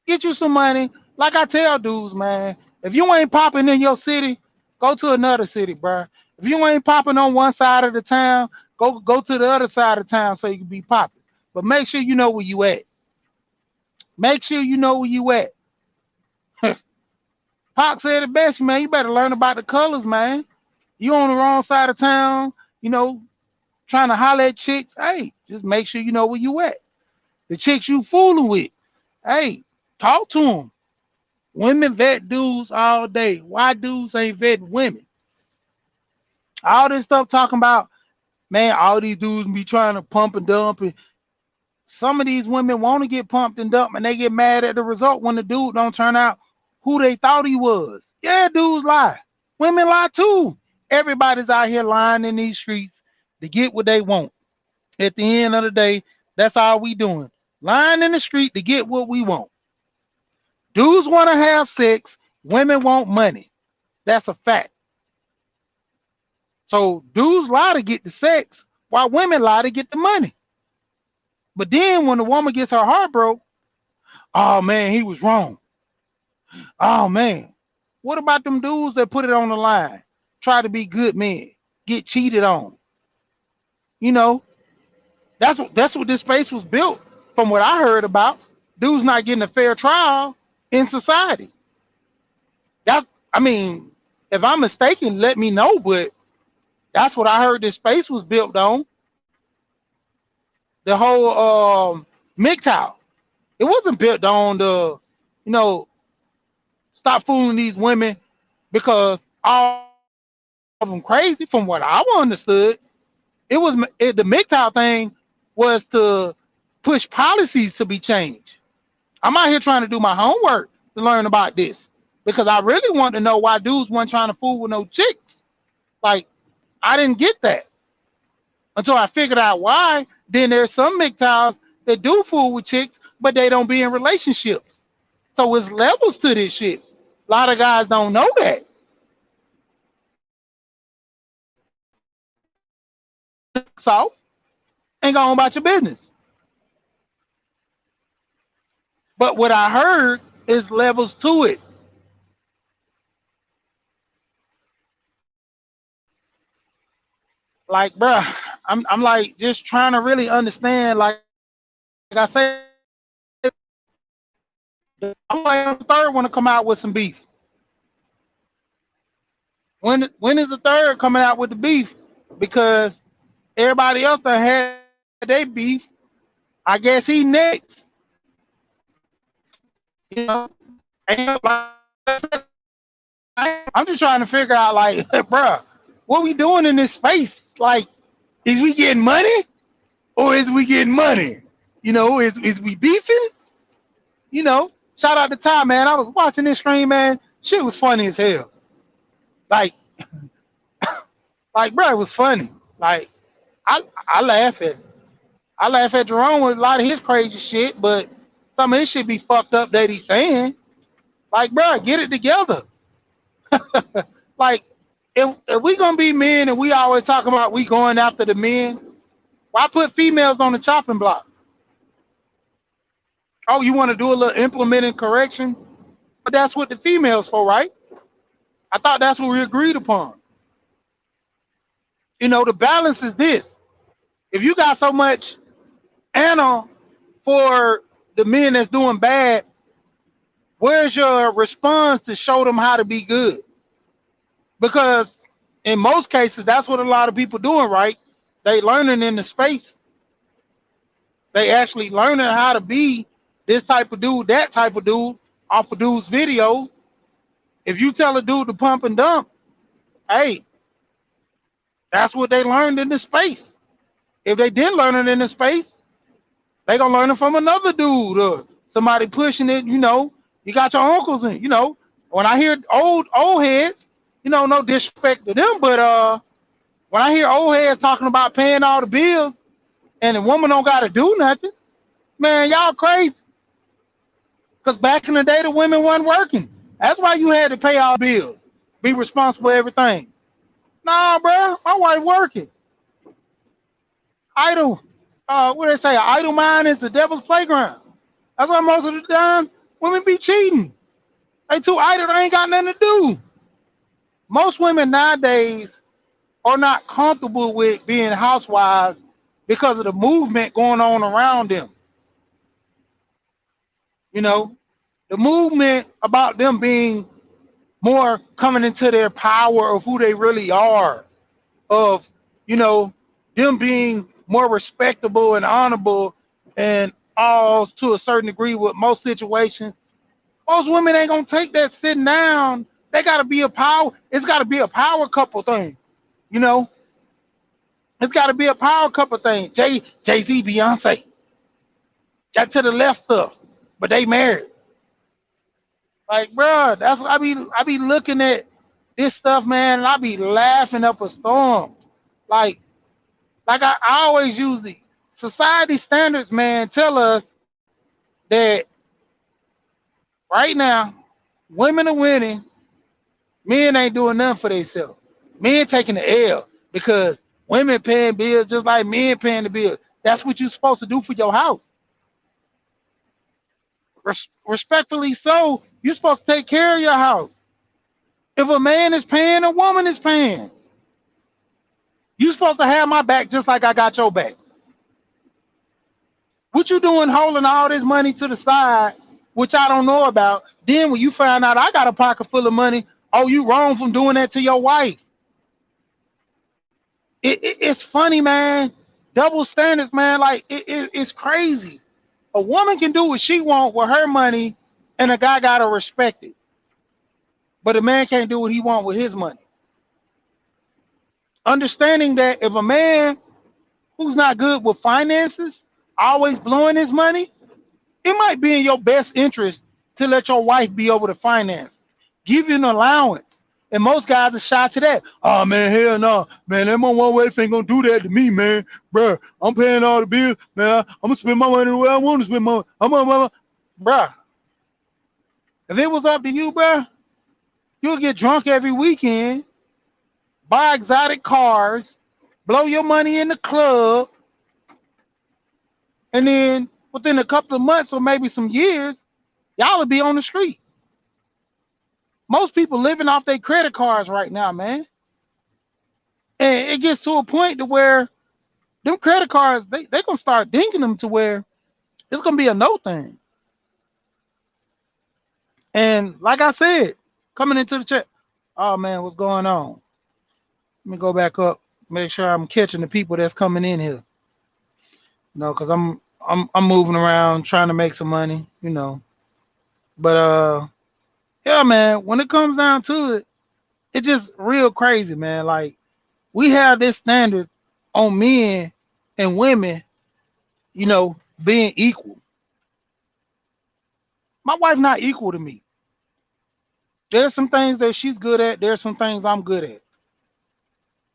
Get you some money. Like I tell dudes, man, if you ain't popping in your city, go to another city, bro. If you ain't popping on one side of the town, go to the other side of town so you can be popping. But make sure you know where you at. Make sure you know where you at. Pac said it best, man. You better learn about the colors, man. You on the wrong side of town, you know, trying to holler at chicks. Hey, just make sure you know where you at. The chicks you fooling with, hey, talk to them. Women vet dudes all day. Why dudes ain't vetting women? All this stuff talking about, man, all these dudes be trying to pump and dump. And some of these women want to get pumped and dumped, and they get mad at the result when the dude don't turn out who they thought he was. Yeah, dudes lie. Women lie too. Everybody's out here lying in these streets to get what they want. At the end of the day, that's all we doing. Lying in the street to get what we want. Dudes want to have sex. Women want money. That's a fact. So dudes lie to get the sex, while women lie to get the money. But then when the woman gets her heart broke, oh man, he was wrong. Oh man. What about them dudes that put it on the line? Try to be good men, get cheated on. You know, that's what this space was built from what I heard about. Dudes not getting a fair trial in society. That's I mean, if I'm mistaken, let me know, but that's what I heard this space was built on. The whole MGTOW. It wasn't built on the, you know, stop fooling these women because all of them crazy. From what I understood, the MGTOW thing was to push policies to be changed. I'm out here trying to do my homework to learn about this because I really want to know why dudes weren't trying to fool with no chicks. Like I didn't get that until I figured out why. Then there's some MGTOWs that do fool with chicks, but they don't be in relationships. So it's levels to this shit. A lot of guys don't know that. So ain't going about your business. But what I heard is levels to it. Like, bruh, I'm like just trying to really understand. Like I said, I'm like the third one to come out with some beef. When is the third coming out with the beef? Because everybody else that had their beef, I guess he next. You know, and like I said, I'm just trying to figure out, like, bruh, what we doing in this space? Like, is we getting money or is we getting money? You know, is we beefing? You know, shout out to Ty, man. I was watching this stream, man. Shit was funny as hell. Like, like, bro, it was funny. Like, I laugh at it. I laugh at Jerome with a lot of his crazy shit, but some of his shit be fucked up that he's saying. Like, bro, get it together. Like, if we gonna be men and we always talking about we going after the men, why put females on the chopping block? Oh, you want to do a little implementing correction? But that's what the females for, right? I thought that's what we agreed upon. You know, the balance is this. If you got so much Anna for the men that's doing bad, where's your response to show them how to be good? Because in most cases, that's what a lot of people doing, right? They learning in the space. They actually learning how to be this type of dude, that type of dude, off of dude's video. If you tell a dude to pump and dump, hey, that's what they learned in the space. If they didn't learn it in the space, they gonna learn it from another dude or somebody pushing it. You know, you got your uncles and you know. When I hear old heads, you know, no disrespect to them, but when I hear old heads talking about paying all the bills and the woman don't got to do nothing, man, y'all crazy. Because back in the day, the women weren't working. That's why you had to pay all bills, be responsible for everything. Nah, bro, my wife working. Idle. What they say? Idle mind is the devil's playground. That's why most of the time women be cheating. They too idle. They ain't got nothing to do. Most women nowadays are not comfortable with being housewives because of the movement going on around them. You know, the movement about them being more coming into their power of who they really are, of, you know, them being more respectable and honorable and all to a certain degree with most situations. Most women ain't gonna take that sitting down. They gotta be a power, it's gotta be a power couple thing, you know. It's gotta be a power couple thing. Jay-Z, Beyonce. That to the left stuff. But they married. Like, bro, that's what I be looking at this stuff, man, and I be laughing up a storm. Like, I always use the society standards, man, tell us that right now women are winning Men ain't doing nothing for themselves. Men taking the L because women paying bills just like men paying the bill. That's what you're supposed to do for your house. Respectfully so, you're supposed to take care of your house. If a man is paying, a woman is paying. You're supposed to have my back just like I got your back. What you doing holding all this money to the side, which I don't know about? Then when you find out I got a pocket full of money, oh, you wrong from doing that to your wife. It's funny, man. Double standards, man. Like it's crazy. A woman can do what she want with her money, and a guy gotta respect it. But a man can't do what he want with his money. Understanding that if a man who's not good with finances, always blowing his money, it might be in your best interest to let your wife be over the finances. Give you an allowance. And most guys are shy to that. Oh man, hell no. Man, that my one wife ain't gonna do that to me, man. Bruh, I'm paying all the bills, man. I'm gonna spend my money the way I want to spend my money. Bruh. If it was up to you, bruh, you'll get drunk every weekend, buy exotic cars, blow your money in the club, and then within a couple of months or maybe some years, y'all will be on the street. Most people living off their credit cards right now, man. And it gets to a point to where them credit cards, they gonna start dinking them to where it's gonna be a no thing. And like I said, coming into the chat, oh man, what's going on? Let me go back up, make sure I'm catching the people that's coming in here. Cause I'm moving around trying to make some money, But yeah, man, when it comes down to it, it's just real crazy, man. Like we have this standard on men and women, being equal. My wife not equal to me. There's some things that she's good at. There's some things I'm good at.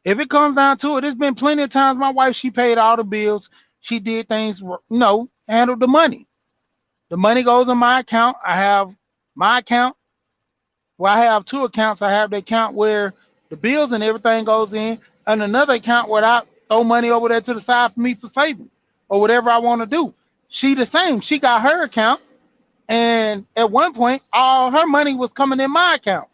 If it comes down to it, there's been plenty of times my wife, she paid all the bills. She did things, handled the money. The money goes in my account. I have my account. Well, I have two accounts. I have the account where the bills and everything goes in, and another account where I throw money over there to the side for me for savings or whatever I want to do. She the same. She got her account, and at one point, all her money was coming in my account.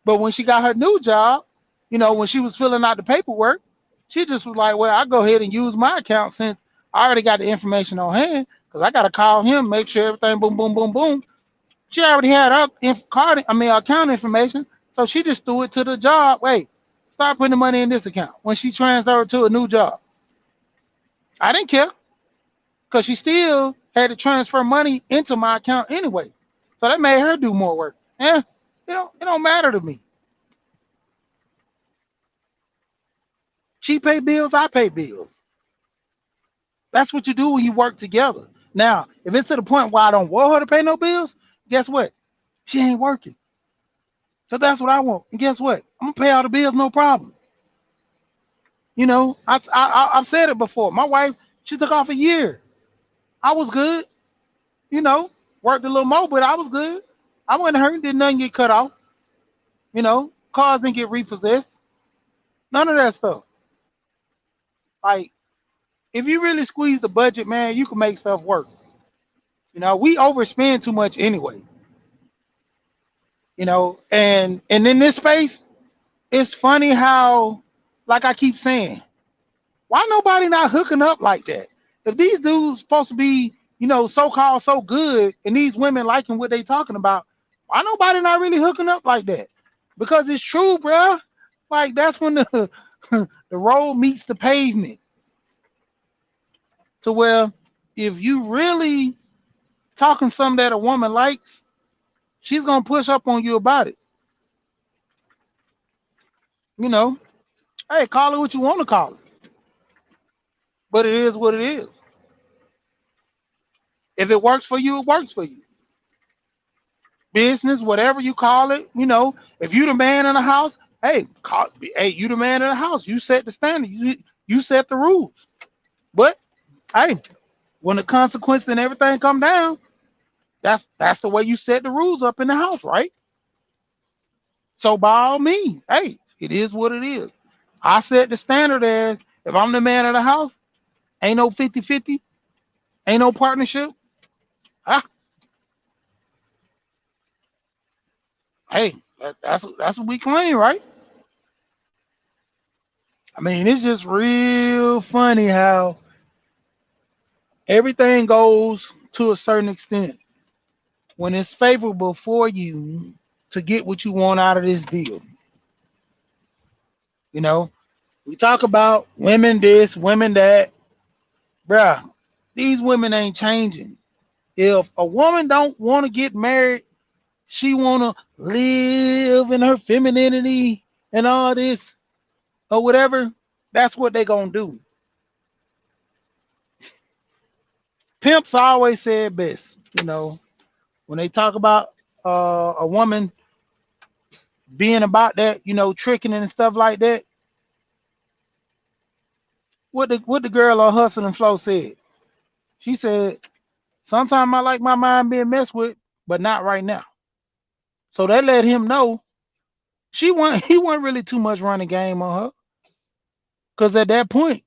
But when she got her new job, when she was filling out the paperwork, she just was like, well, I'll go ahead and use my account since I already got the information on hand because I got to call him, make sure everything boom, boom, boom, boom. She already had her account information, so she just threw it to the job. Wait, start putting the money in this account when she transferred to a new job. I didn't care because she still had to transfer money into my account anyway. So that made her do more work. Yeah, it don't matter to me. She pay bills, I pay bills. That's what you do when you work together. Now, if it's to the point where I don't want her to pay no bills, guess what? She ain't working. So that's what I want. And guess what? I'm gonna pay all the bills, no problem. I've said it before. My wife, she took off a year. I was good. You know, Worked a little more, but I was good. I wasn't hurt. Did nothing get cut off. Cars didn't get repossessed. None of that stuff. Like, if you really squeeze the budget, man, you can make stuff work. We overspend too much anyway. And in this space, it's funny how, like I keep saying, why nobody not hooking up like that? If these dudes supposed to be, so called so good, and these women liking what they talking about, why nobody not really hooking up like that? Because it's true, bruh. Like that's when the the road meets the pavement. To where if you really talking something that a woman likes, she's gonna push up on you about it. You know, hey, call it what you want to call it, but it is what it is. If it works for you, it works for you. Business, whatever you call it, if you the man in the house, hey, you the man in the house. You set the standard. You set the rules. But hey, when the consequences and everything come down, that's the way you set the rules up in the house, right? So by all means, hey, it is what it is. I set the standard as if I'm the man of the house, ain't no 50-50, ain't no partnership. Ah, hey, that's what we claim, right? I mean, it's just real funny how everything goes to a certain extent when it's favorable for you to get what you want out of this deal. You know, we talk about women this, women that, bruh. These women ain't changing. If a woman don't want to get married, she want to live in her femininity and all this or whatever, that's what they gonna do. Pimps always said best, when they talk about a woman being about that, tricking and stuff like that. What the girl on Hustle and Flow said. She said, "Sometimes I like my mind being messed with, but not right now." So that let him know he wasn't really too much running game on her, because at that point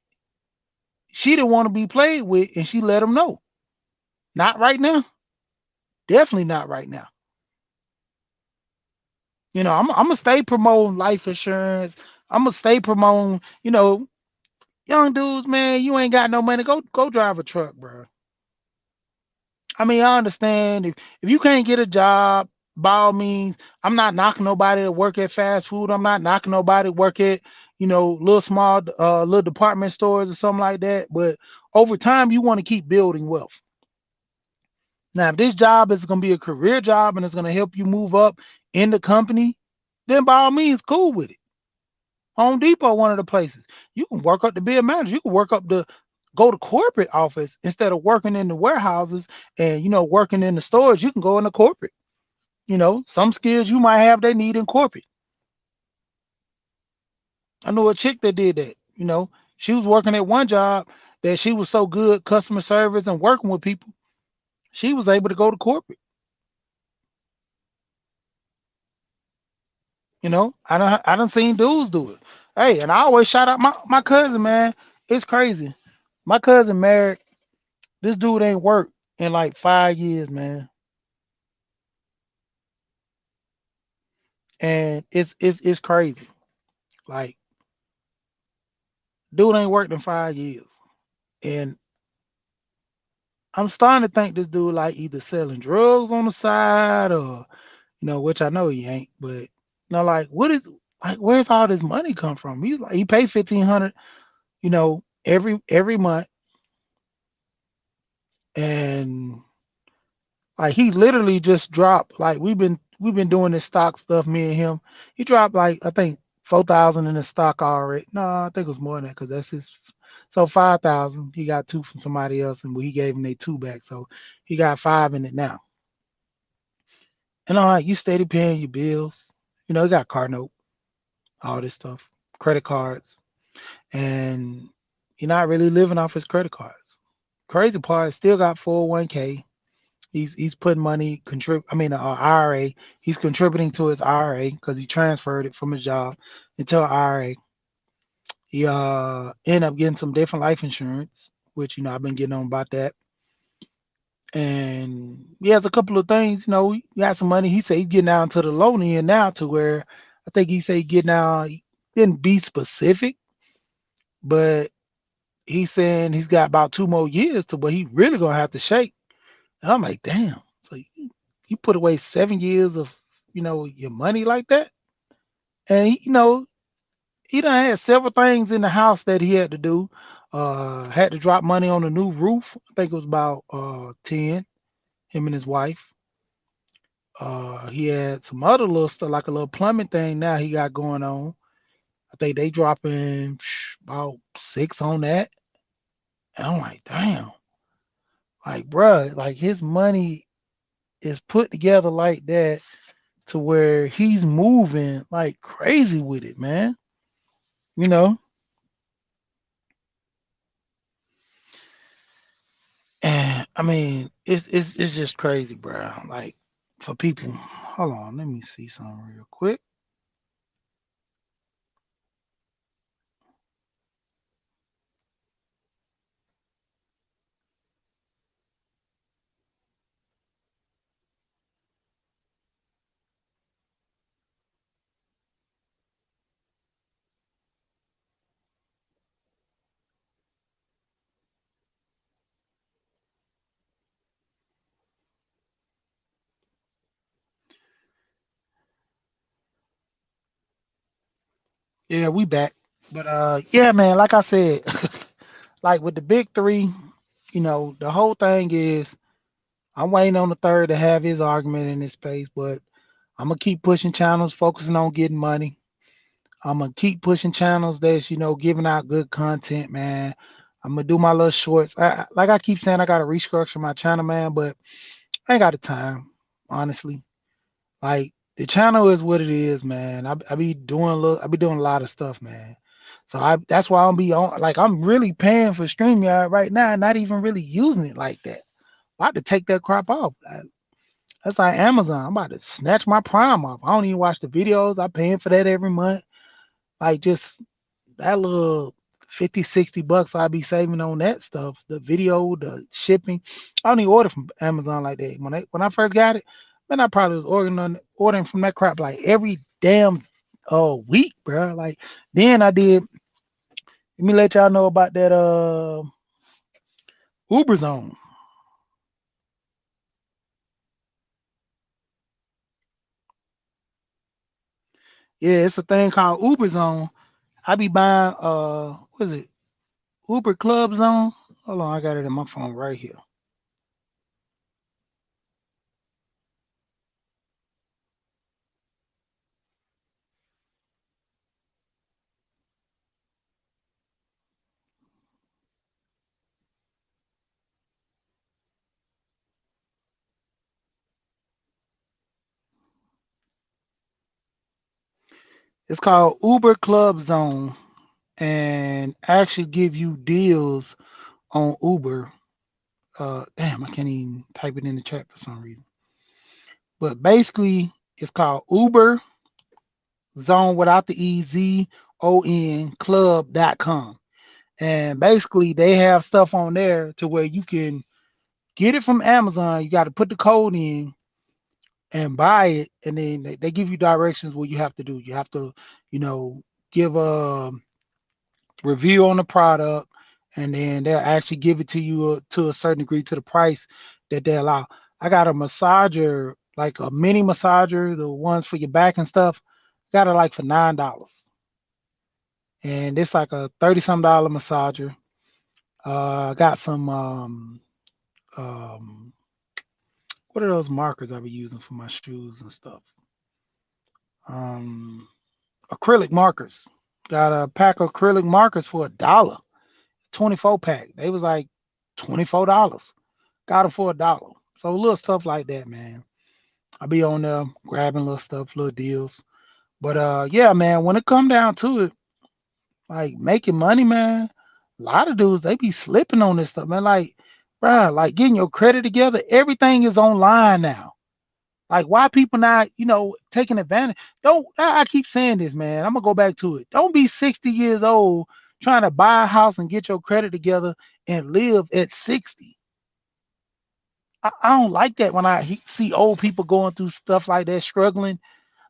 she didn't want to be played with, and she let him know, not right now, definitely not right now. I'm gonna stay promoting life insurance. I'm gonna stay promoting, young dudes, man. You ain't got no money. Go drive a truck, bro. I mean, I understand if you can't get a job, by all means, I'm not knocking nobody to work at fast food. I'm not knocking nobody to work at, little small, little department stores or something like that. But over time, you want to keep building wealth. Now, if this job is going to be a career job and it's going to help you move up in the company, then by all means, cool with it. Home Depot, one of the places you can work up to be a manager. You can work up to go to corporate office instead of working in the warehouses and working in the stores. You can go into corporate. Some skills you might have they need in corporate. I know a chick that did that. She was working at one job that she was so good customer service and working with people. She was able to go to corporate. I don't seen dudes do it. Hey, and I always shout out my cousin, man. It's crazy. My cousin married. This dude ain't worked in like 5 years, man. And it's crazy. Like, dude ain't worked in 5 years. And I'm starting to think this dude like either selling drugs on the side or, which I know he ain't, but like what is like where's all this money come from? He's like he paid 1,500, every month, and like he literally just dropped. Like we've been doing this stock stuff, me and him. He dropped like I think 4,000 in the stock already. No, I think it was more than that because that's his. So 5,000. He got two from somebody else, and he gave him they two back. So he got five in it now. And all right, you steady paying your bills. You got car note, all this stuff, credit cards, and you're not really living off his credit cards. Crazy part, still got 401k. He's putting money I mean, IRA. He's contributing to his IRA because he transferred it from his job into an IRA. He ended up getting some different life insurance, which I've been getting on about that. And he has a couple of things. He got some money. He said he's getting down to the loan end now, to where I think he said he getting out. He didn't be specific, but he's saying he's got about 2 more years to where he really gonna have to shake. And I'm like, damn. So you put away 7 years of your money like that, and he done had several things in the house that he had to do. Had to drop money on a new roof. I think it was about 10. Him and his wife. He had some other little stuff like a little plumbing thing. Now he got going on. I think they dropping about 6 on that. And I'm like, damn. Like, bruh, like his money is put together like that to where he's moving like crazy with it, man. You know, and I mean, it's just crazy, bro. Like for people, hold on, let me see something real quick. Yeah, we back. But yeah, man, like I said, like with the big three, the whole thing is I'm waiting on the third to have his argument in his space, but I'm gonna keep pushing channels, focusing on getting money. I'm gonna keep pushing channels that's giving out good content, man. I'm gonna do my little shorts. Like I keep saying, I gotta restructure my channel, man, but I ain't got the time, honestly. Like the channel is what it is, man. I be doing a lot of stuff, man. So that's why I'm be on. Like I'm really paying for StreamYard right now, not even really using it like that. I have to take that crap off. That's like Amazon. I'm about to snatch my Prime off. I don't even watch the videos. I'm paying for that every month. Like just that little 50, $60 I be saving on that stuff. The video, the shipping. I don't even order from Amazon like that. When I first got it, man, I probably was ordering from that crap like every damn week, bro. Like then I did. Let me let y'all know about that Uber Zone. Yeah, it's a thing called Uber Zone. I be buying what is it? Uber Club Zone. Hold on, I got it in my phone right here. It's called Uber Club Zone and actually give you deals on Uber. Damn, I can't even type it in the chat for some reason. But basically, it's called Uber Zone without the EZON club.com. And basically, they have stuff on there to where you can get it from Amazon. You got to put the code in and buy it, and then they give you directions what you have to do. You have to, you know, give a review on the product, and then they'll actually give it to you to a certain degree to the price that they allow. I got a massager, like a mini massager, the ones for your back and stuff. Got it like for $9, and it's like a 30 some dollar massager. I got some um, what are those markers I be using for my shoes and stuff? Um, Acrylic markers. Got a pack of acrylic markers for $1. 24 pack. They was like $24. Got them for $1. So little stuff like that, man. I be on there grabbing little stuff, little deals. But yeah, man, when it come down to it, like making money, man, a lot of dudes they be slipping on this stuff, man. Like, bruh, like getting your credit together, everything is online now. Like, why people not, taking advantage? Don't I keep saying this, man. I'm gonna go back to it. Don't be 60 years old trying to buy a house and get your credit together and live at 60. I don't like that when see old people going through stuff like that, struggling.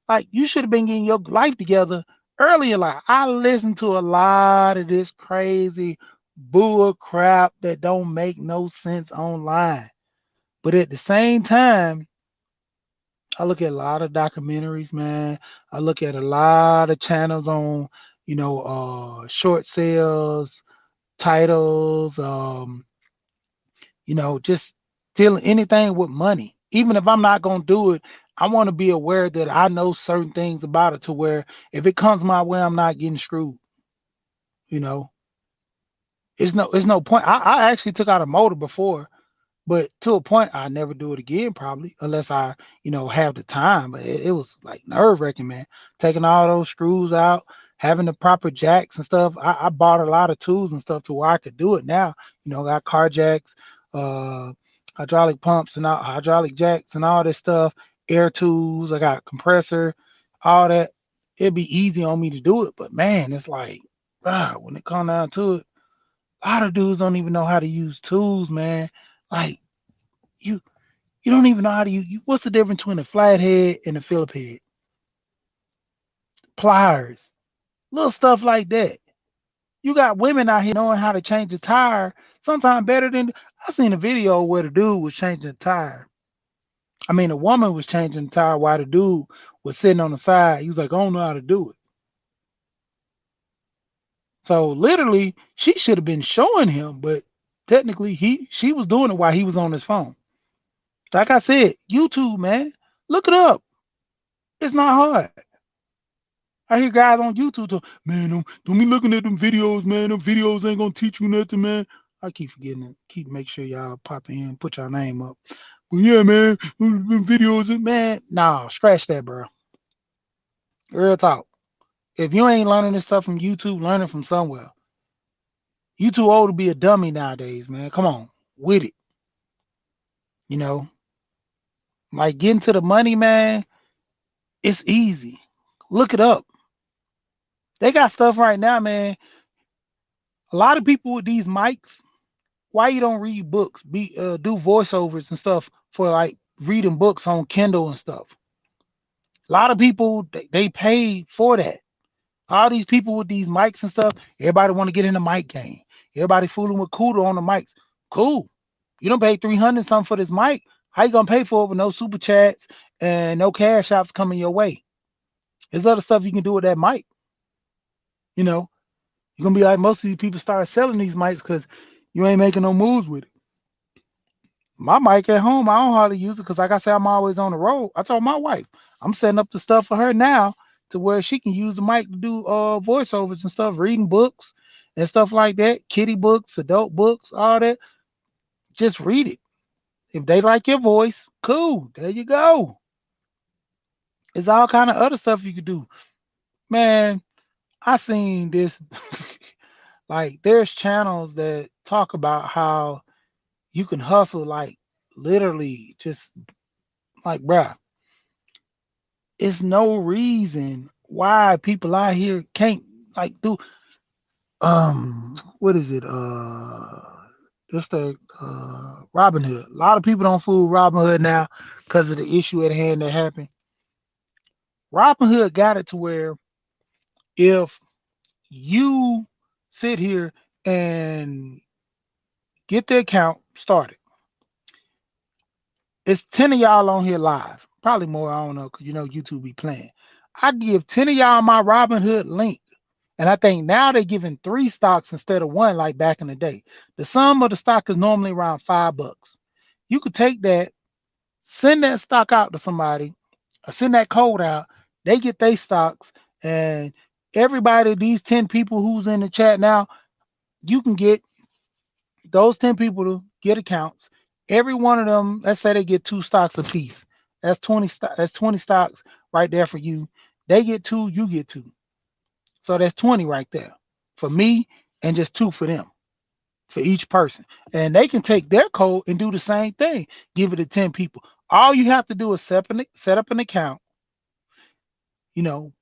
Like, you should have been getting your life together early in life. I listen to a lot of this crazy bull crap that don't make no sense online. But at the same time, I look at a lot of documentaries, man. I look at a lot of channels on, short sales, titles, just dealing anything with money. Even if I'm not gonna do it, I want to be aware that I know certain things about it to where if it comes my way, I'm not getting screwed. You know, it's no point. I actually took out a motor before, but to a point, I never do it again, probably, unless I, have the time. But it was like nerve wracking, man. Taking all those screws out, having the proper jacks and stuff. I bought a lot of tools and stuff to where I could do it now. Got car jacks, uh, hydraulic pumps and all, hydraulic jacks and all this stuff, air tools. I got compressor, all that. It'd be easy on me to do it, but man, it's like, when it comes down to it, a lot of dudes don't even know how to use tools, man. Like you you don't even know how to use. What's the difference between a flathead and a Phillip head? Pliers, little stuff like that. You got women out here knowing how to change a tire, sometimes better than. I seen a video where the dude was changing a tire. I mean, a woman was changing the tire while the dude was sitting on the side. He was like, I don't know how to do it. So literally, she should have been showing him, but technically, she was doing it while he was on his phone. Like I said, YouTube, man, look it up. It's not hard. I hear guys on YouTube talk, man, don't be looking at them videos, man. Them videos ain't gonna teach you nothing, man. I keep forgetting it. Keep make sure y'all pop in, put your name up. Well, yeah, man, them videos, man. Nah, scratch that, bro. Real talk. If you ain't learning this stuff from YouTube, learn it from somewhere. You too old to be a dummy nowadays, man. Come on, with it. You know, like getting to the money, man. It's easy. Look it up. They got stuff right now, man. A lot of people with these mics, why you don't read books? Do voiceovers and stuff for like reading books on Kindle and stuff. A lot of people they pay for that. All these people with these mics and stuff, everybody want to get in the mic game. Everybody fooling with Cooter on the mics. Cool. You don't pay 300 something for this mic. How you gonna pay for it with no super chats and no cash apps coming your way? There's other stuff you can do with that mic. You know, you're gonna be like most of these people start selling these mics because you ain't making no moves with it. My mic at home, I don't hardly use it because, like I said, I'm always on the road. I told my wife, I'm setting up the stuff for her now to where she can use the mic to do voiceovers and stuff, reading books and stuff like that, kitty books, adult books, all that. Just read it. If they like your voice, cool. There you go. There's all kind of other stuff you could do. Man, I seen this. Like, there's channels that talk about how you can hustle, like literally, just like, bruh, it's no reason why people out here can't like do what is it? Just the Robin Hood. A lot of people don't fool Robin Hood now because of the issue at hand that happened. Robin Hood got it to where if you sit here and get the account started, it's 10 of y'all on here live. Probably more, I don't know, because you know YouTube be playing. I give 10 of y'all my Robin Hood link. And I think now they're giving 3 stocks instead of 1, like back in the day. The sum of the stock is normally around $5. You could take that, send that stock out to somebody, or send that code out. They get their stocks, and everybody, these 10 people who's in the chat now, you can get those 10 people to get accounts. Every one of them, let's say they get 2 stocks a piece. That's 20 that's 20 stocks right there for you. They get 2, you get 2. So that's 20 right there for me, and just 2 for them, for each person. And they can take their code and do the same thing. Give it to 10 people. All you have to do is set up an account,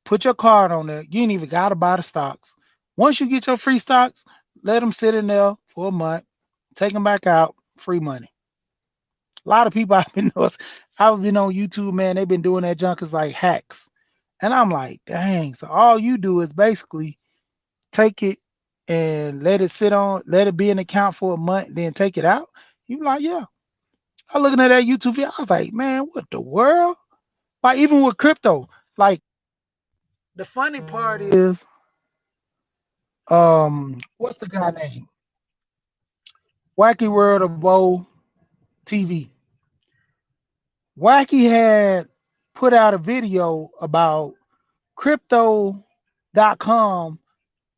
put your card on there. You ain't even got to buy the stocks. Once you get your free stocks, let them sit in there for a month, take them back out, free money. A lot of people I've been on YouTube, man, they've been doing that junk as like hacks. And I'm like, dang, so all you do is basically take it and let it be an account for a month, then take it out. You be like, yeah. I looking at that YouTube video, I was like, man, what the world? Like, even with crypto, like, the funny part is, what's the guy name? Wacky World of Woe TV. Wacky had put out a video about crypto.com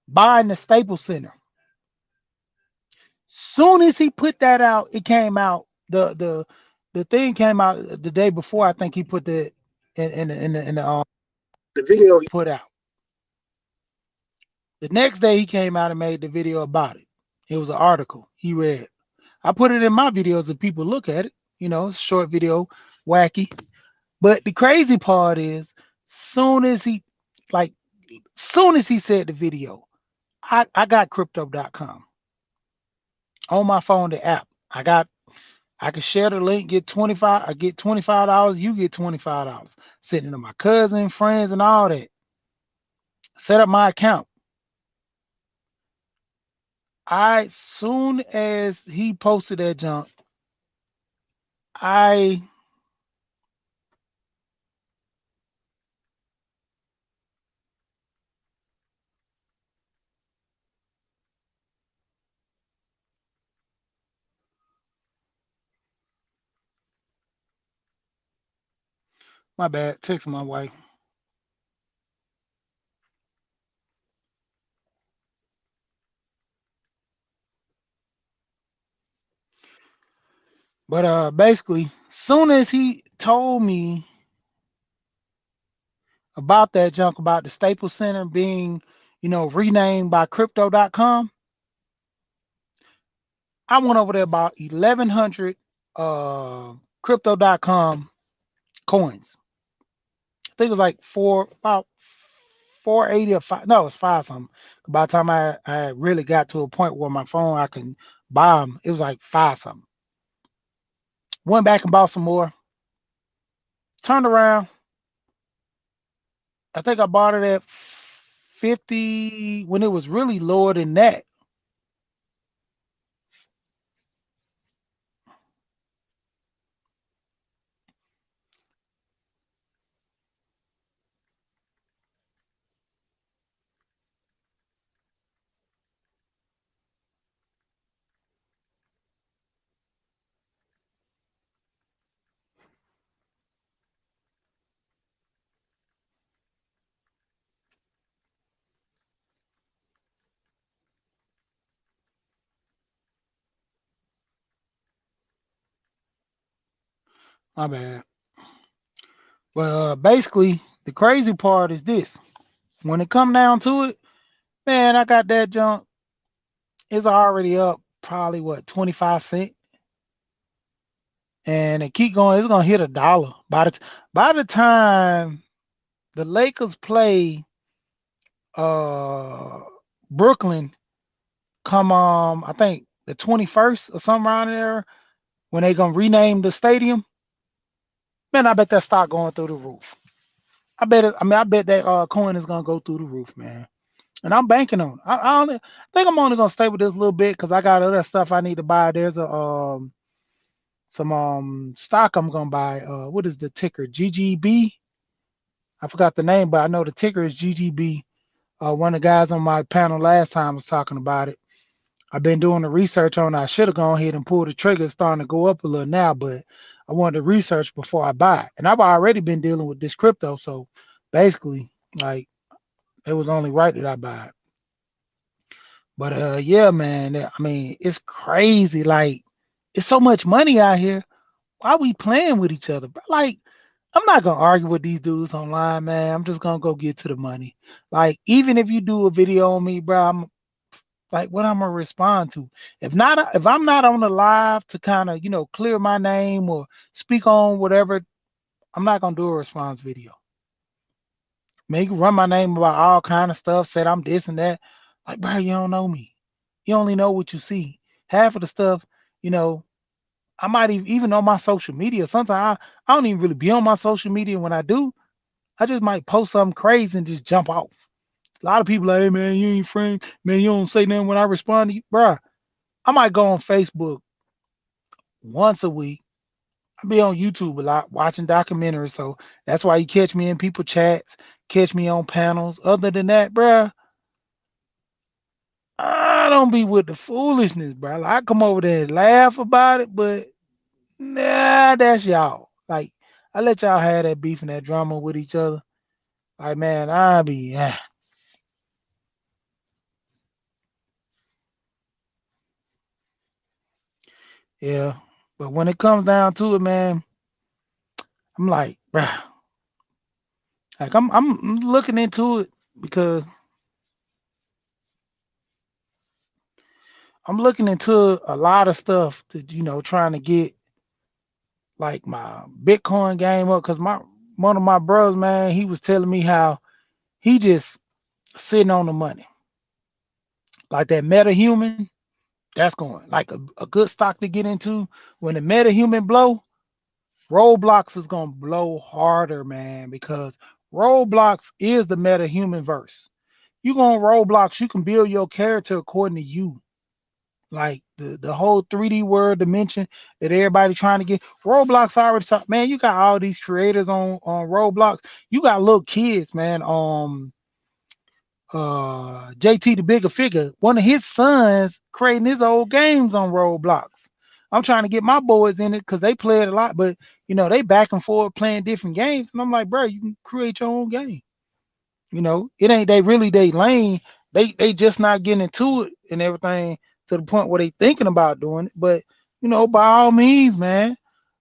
buying the Staples Center. Soon as he put that out, it came out. The thing came out the day before. I think he put the the video he put out. The next day he came out and made the video about it. It was an article he read. I put it in my videos and people look at it. It's a short video, wacky. But the crazy part is, soon as he like soon as he said the video, I got crypto.com on my phone, the app. I can share the link, get 25, I get $25, you get $25. Sending to my cousin, friends, and all that. Set up my account. Soon as he posted that junk, I My bad. Text my wife. But basically, soon as he told me about that junk about the Staples Center being, renamed by crypto.com, I went over there about 1100 crypto.com coins. I think it was like about 480 or five. No, it's five something. By the time I really got to a point where my phone I can buy them, it was like five something. Went back and bought some more. Turned around. I think I bought it at 50 when it was really lower than that. My bad. Well, basically, the crazy part is this: when it come down to it, man, I got that junk. It's already up probably what 25 cent, and it keep going. It's gonna hit $1 by the time the Lakers play uh Brooklyn. Come I think the 21st or something around there when they gonna rename the stadium. Man, I bet that stock going through the roof. I bet it. I mean, I bet that coin is gonna go through the roof, man. And I'm banking on it. I think I'm only gonna stay with this a little bit because I got other stuff I need to buy. There's a some stock I'm gonna buy. What is the ticker? GGB. I forgot the name, but I know the ticker is GGB. One of the guys on my panel last time was talking about it. I've been doing the research on it. I should have gone ahead and pulled the trigger. It's starting to go up a little now, but I wanted to research before I buy it. And I've already been dealing with this crypto, so basically, like it was only right that I buy it. But yeah, man. I mean, it's crazy. Like, it's so much money out here. Why we playing with each other, bro? Like, I'm not gonna argue with these dudes online, man. I'm just gonna go get to the money. Like, even if you do a video on me, bro, I'm like, what I'm gonna respond to? If I'm not on the live to kind of, clear my name or speak on whatever, I'm not gonna do a response video. Man, you can run my name about all kind of stuff, said I'm this and that. Like, bro, you don't know me. You only know what you see. Half of the stuff, you know, I might even on my social media. Sometimes I don't even really be on my social media. When I do, I just might post something crazy and just jump off. A lot of people like, hey man, you ain't friend, man, you don't say nothing when I respond to you. Bruh, I might go on Facebook once a week. I be on YouTube a lot watching documentaries. So that's why you catch me in people chats, catch me on panels. Other than that, bruh, I don't be with the foolishness, bro. Like, I come over there and laugh about it, but nah, that's y'all. Like, I let y'all have that beef and that drama with each other. Like, man, I be, yeah. But when it comes down to it, man, I'm like, bruh, like I'm looking into it because I'm looking into a lot of stuff to, trying to get like my Bitcoin game up. Cause my one of my brothers, man, he was telling me how he just sitting on the money. Like that MetaHuman, that's going like a good stock to get into. When the MetaHuman blow, Roblox is gonna blow harder, man, because Roblox is the MetaHuman verse. You go on Roblox, you can build your character according to you. Like the whole 3D world dimension that everybody trying to get. Roblox already saw, man, you got all these creators on Roblox. You got little kids, man. JT the Bigger Figure, one of his sons creating his old games on Roblox. I'm trying to get my boys in it because they play it a lot, but They back and forth playing different games, and I'm like, bro, you can create your own game. It ain't they really they lane. They just not getting into it and everything to the point where they thinking about doing it. But by all means, man,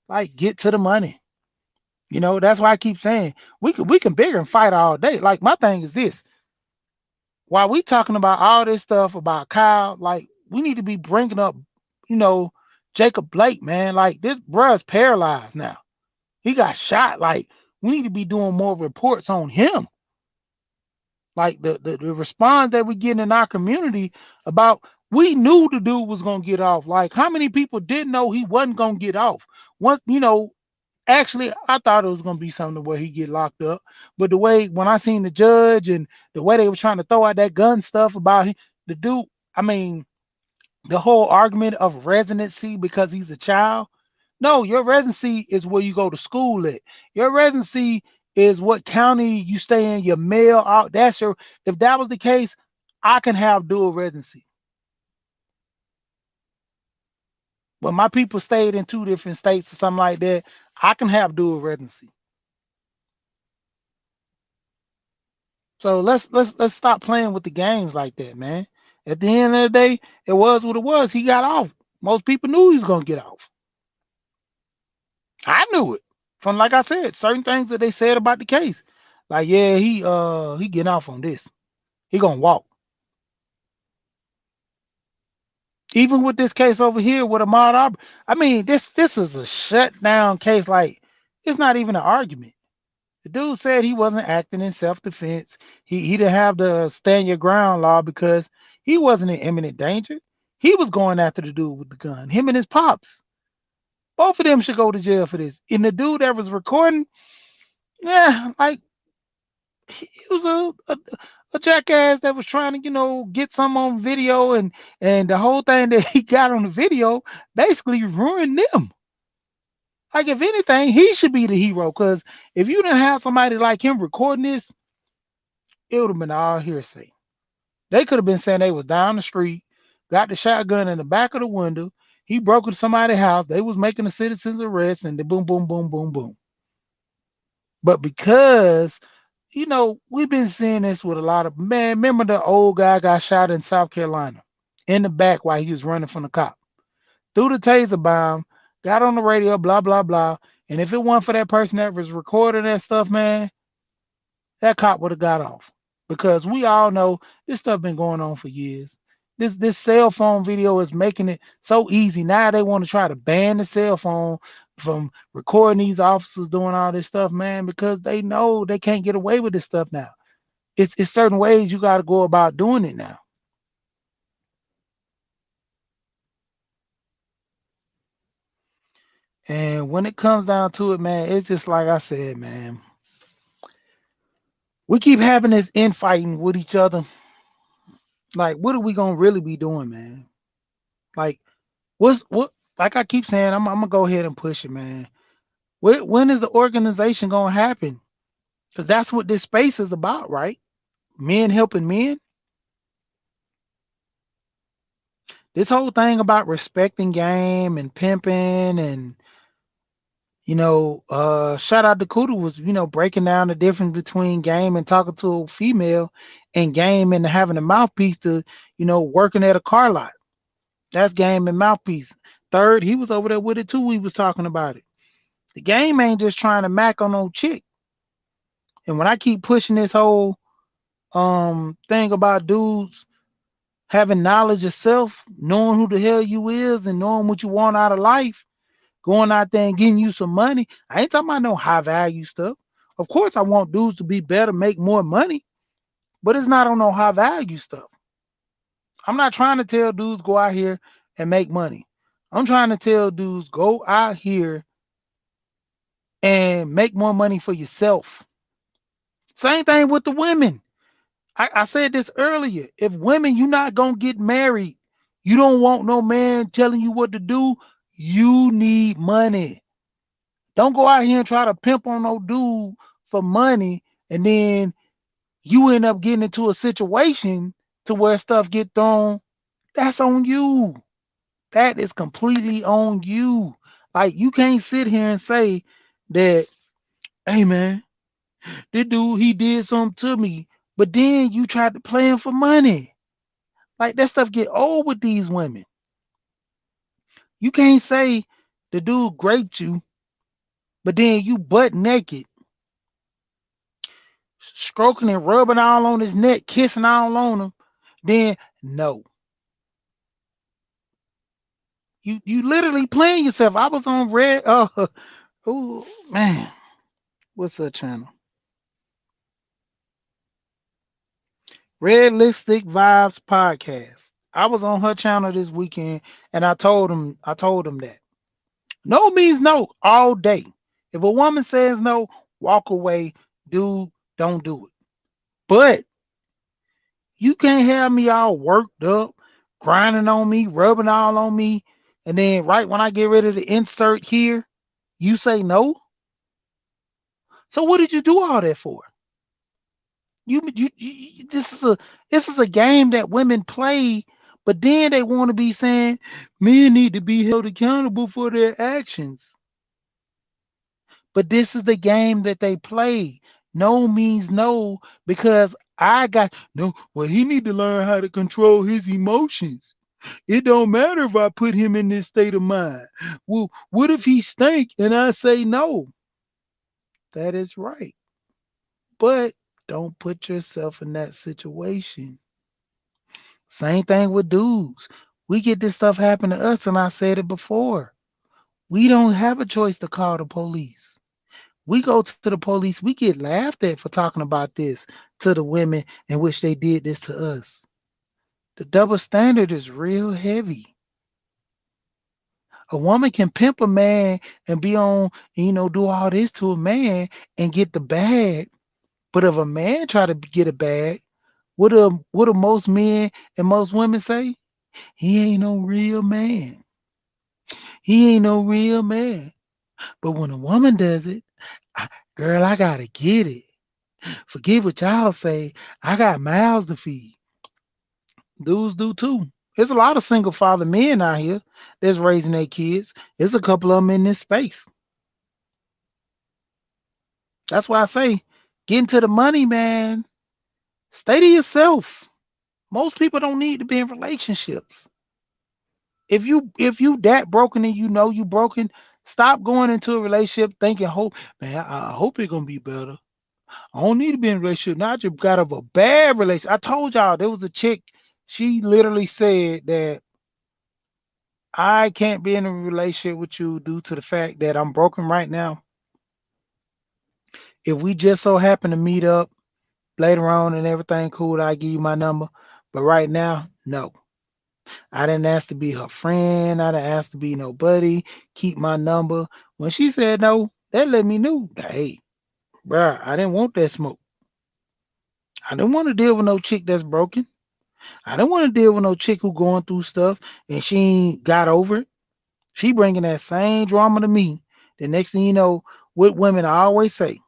like get to the money. That's why I keep saying we can bigger and fight all day. Like my thing is this: while we talking about all this stuff about Kyle, like we need to be bringing up, you know, Jacob Blake, man. Like this bruh's paralyzed now. He got shot. Like we need to be doing more reports on him. Like the response that we get in our community about we knew the dude was gonna get off. Like how many people didn't know he wasn't gonna get off? Once actually I thought it was gonna be something where he get locked up. But the way when I seen the judge and the way they were trying to throw out that gun stuff about him, the dude, I mean, the whole argument of residency because he's a child. No, your residency is where you go to school at. Your residency is what county you stay in, your mail out. That's your if that was the case, I can have dual residency. But my people stayed in two different states or something like that. I can have dual residency. So let's stop playing with the games like that, man. At the end of the day, it was what it was. He got off. Most people knew he was gonna get off. I knew it. From like I said, certain things that they said about the case. Like, yeah, he getting off on this. He gonna walk. Even with this case over here with Ahmaud Arbery, I mean, this is a shutdown case. Like, it's not even an argument. The dude said he wasn't acting in self defense. He didn't have the stand your ground law because he wasn't in imminent danger. He was going after the dude with the gun. Him and his pops. Both of them should go to jail for this. And the dude that was recording, yeah, like he was a jackass that was trying to, get some on video and the whole thing that he got on the video basically ruined them. Like if anything, he should be the hero because if you didn't have somebody like him recording this, it would have been all hearsay. They could have been saying they was down the street, got the shotgun in the back of the window. He broke into somebody's house. They was making a citizen's arrest, and the boom, boom, boom, boom, boom. But because we've been seeing this with a lot of man. Remember the old guy got shot in South Carolina in the back while he was running from the cop. Threw the taser bomb, got on the radio, blah blah blah. And if it weren't for that person that was recording that stuff, man, that cop would have got off. Because we all know this stuff been going on for years. This cell phone video is making it so easy. Now they want to try to ban the cell phone from recording these officers doing all this stuff, man, because they know they can't get away with this stuff now. It's certain ways you got to go about doing it now. And when it comes down to it, man, it's just like I said, man. We keep having this infighting with each other. Like, what are we gonna really be doing, man? Like, what's what? Like I keep saying, I'm gonna go ahead and push it, man. When is the organization gonna happen? Because that's what this space is about, right? Men helping men. This whole thing about respecting game and pimping and shout out to Kudu was, breaking down the difference between game and talking to a female and game and having a mouthpiece to, working at a car lot. That's game and mouthpiece. Third, he was over there with it too. We was talking about it. The game ain't just trying to mac on no chick. And when I keep pushing this whole thing about dudes having knowledge of self, knowing who the hell you is and knowing what you want out of life, going out there and getting you some money. I ain't talking about no high value stuff. Of course, I want dudes to be better, make more money, but it's not on no high value stuff. I'm not trying to tell dudes go out here and make money. I'm trying to tell dudes go out here and make more money for yourself. Same thing with the women. I said this earlier. If women, you're not gonna get married, you don't want no man telling you what to do. You need money. Don't go out here and try to pimp on no dude for money, and then you end up getting into a situation to where stuff get thrown. That's on you. That is completely on you. Like you can't sit here and say that, hey man, this dude he did something to me, but then you tried to play him for money. Like that stuff get old with these women. You can't say the dude raped you, but then you butt naked, stroking and rubbing all on his neck, kissing all on him. Then no, you literally playing yourself. I was on red. Oh man, what's that channel? Red Lipstick Vibes podcast. I was on her channel this weekend, and I told him that no means no all day. If a woman says no, walk away. Dude, don't do it. But you can't have me all worked up, grinding on me, rubbing all on me, and then right when I get ready to insert here, you say no. So what did you do all that for? This is a game that women play, but then they want to be saying men need to be held accountable for their actions. But this is the game that they play. No means no because I got no. Well, he need to learn how to control his emotions. It don't matter if I put him in this state of mind. Well, what if he stink and I say no? That is right. But don't put yourself in that situation. Same thing with dudes. We get this stuff happen to us, and I said it before. We don't have a choice to call the police. We go to the police, we get laughed at for talking about this to the women in which they did this to us. The double standard is real heavy. A woman can pimp a man and be on, do all this to a man and get the bag. But if a man try to get a bag, what do most men and most women say? He ain't no real man. He ain't no real man. But when a woman does it, I, girl, I gotta get it. Forget what y'all say. I got mouths to feed. Dudes do too. There's a lot of single father men out here that's raising their kids. There's a couple of them in this space. That's why I say, get into the money, man. Stay to yourself. Most people don't need to be in relationships. If you that broken and you know you broken, stop going into a relationship thinking, hope, man, I hope it's gonna be better. I don't need to be in a relationship. Now I just got of a bad relationship. I told y'all there was a chick. She literally said that I can't be in a relationship with you due to the fact that I'm broken right now. If we just so happen to meet up later on and everything cool, I give you my number. But right now, no. I didn't ask to be her friend. I didn't ask to be nobody. Keep my number. When she said no, that let me know. Hey, bruh, I didn't want that smoke. I didn't want to deal with no chick that's broken. I didn't want to deal with no chick who going through stuff and she ain't got over it. She bringing that same drama to me. The next thing you know, what women always say,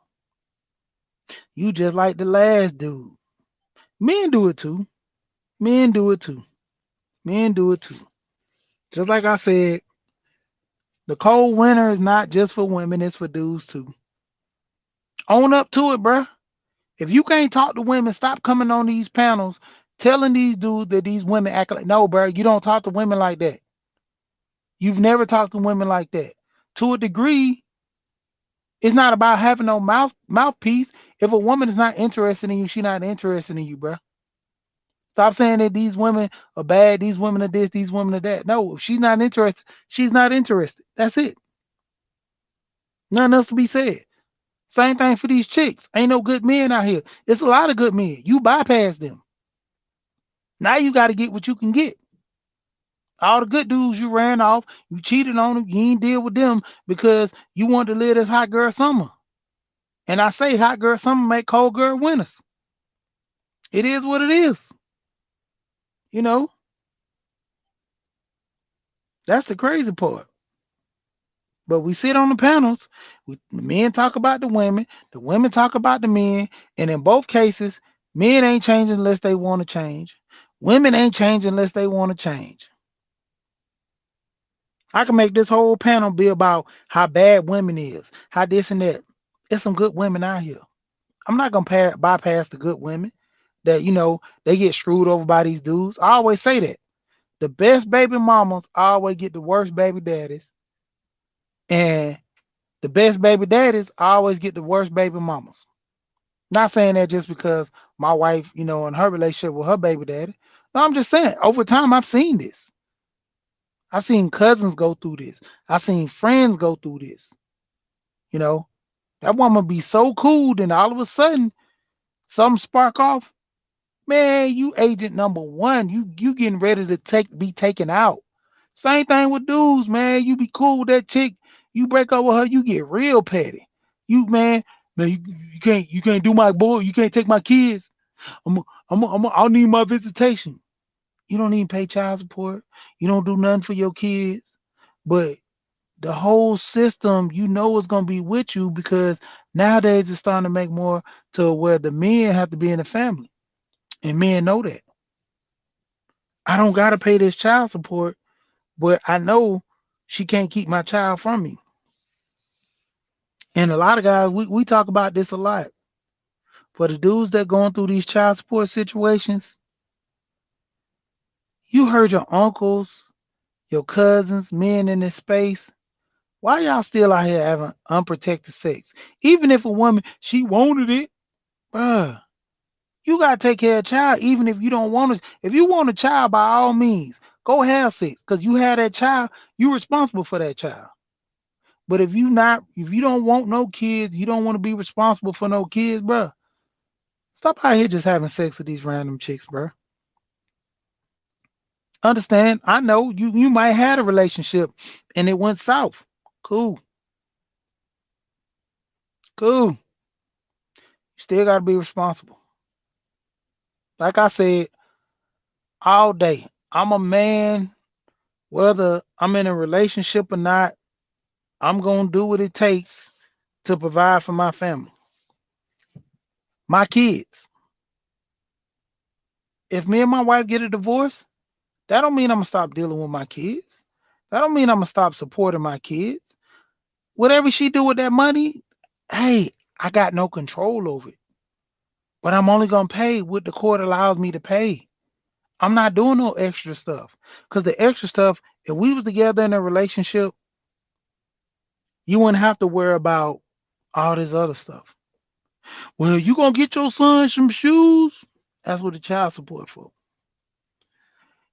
you just like the last dude. Men do it too. Men do it too. Men do it too. Just like I said, the cold winter is not just for women, it's for dudes too. Own up to it, bruh. If you can't talk to women, stop coming on these panels telling these dudes that these women act like, no, bruh, you don't talk to women like that. You've never talked to women like that. To a degree, it's not about having no mouthpiece. If a woman is not interested in you, she's not interested in you, bruh. Stop saying that these women are bad, these women are this, these women are that. No, if she's not interested, she's not interested. That's it. Nothing else to be said. Same thing for these chicks. Ain't no good men out here. It's a lot of good men. You bypass them. Now you got to get what you can get. All the good dudes you ran off, you cheated on them, you ain't deal with them because you wanted to live this hot girl summer. And I say hot girl summer make cold girl winters. It is what it is. You know, that's the crazy part. But we sit on the panels, the men talk about the women talk about the men, and in both cases, men ain't changing unless they want to change. Women ain't changing unless they want to change. I can make this whole panel be about how bad women is, how this and that. There's some good women out here. I'm not gonna bypass the good women that they get screwed over by these dudes. I always say that the best baby mamas always get the worst baby daddies, and the best baby daddies always get the worst baby mamas. Not saying that just because my wife, in her relationship with her baby daddy. No, I'm just saying over time I've seen this. I've seen cousins go through this. I've seen friends go through this. You know, that woman be so cool, then all of a sudden something spark off. Man, you agent number one. You getting ready to be taken out. Same thing with dudes, man. You be cool with that chick. You break up with her, you get real petty. Man, you can't do my boy. You can't take my kids. I'll need my visitation. You don't even pay child support. You don't do nothing for your kids. But the whole system, is gonna be with you because nowadays it's starting to make more to where the men have to be in the family. And men know that. I don't gotta pay this child support, but I know she can't keep my child from me. And a lot of guys, we talk about this a lot. For the dudes that going through these child support situations, you heard your uncles, your cousins, men in this space. Why y'all still out here having unprotected sex? Even if a woman, she wanted it, bruh, you gotta take care of a child, even if you don't want it. If you want a child, by all means, go have sex. Cause you had that child, you responsible for that child. But if you don't want no kids, you don't want to be responsible for no kids, bruh. Stop out here just having sex with these random chicks, bruh. Understand? I know you might have a relationship and it went south. Cool, cool. You still gotta be responsible. Like I said, all day. I'm a man, whether I'm in a relationship or not, I'm gonna do what it takes to provide for my family. My kids. If me and my wife get a divorce, that don't mean I'm gonna stop dealing with my kids. That don't mean I'm gonna stop supporting my kids. Whatever she do with that money, hey, I got no control over it. But I'm only gonna pay what the court allows me to pay. I'm not doing no extra stuff. Cause the extra stuff, if we was together in a relationship, you wouldn't have to worry about all this other stuff. Well, you gonna get your son some shoes? That's what the child support for.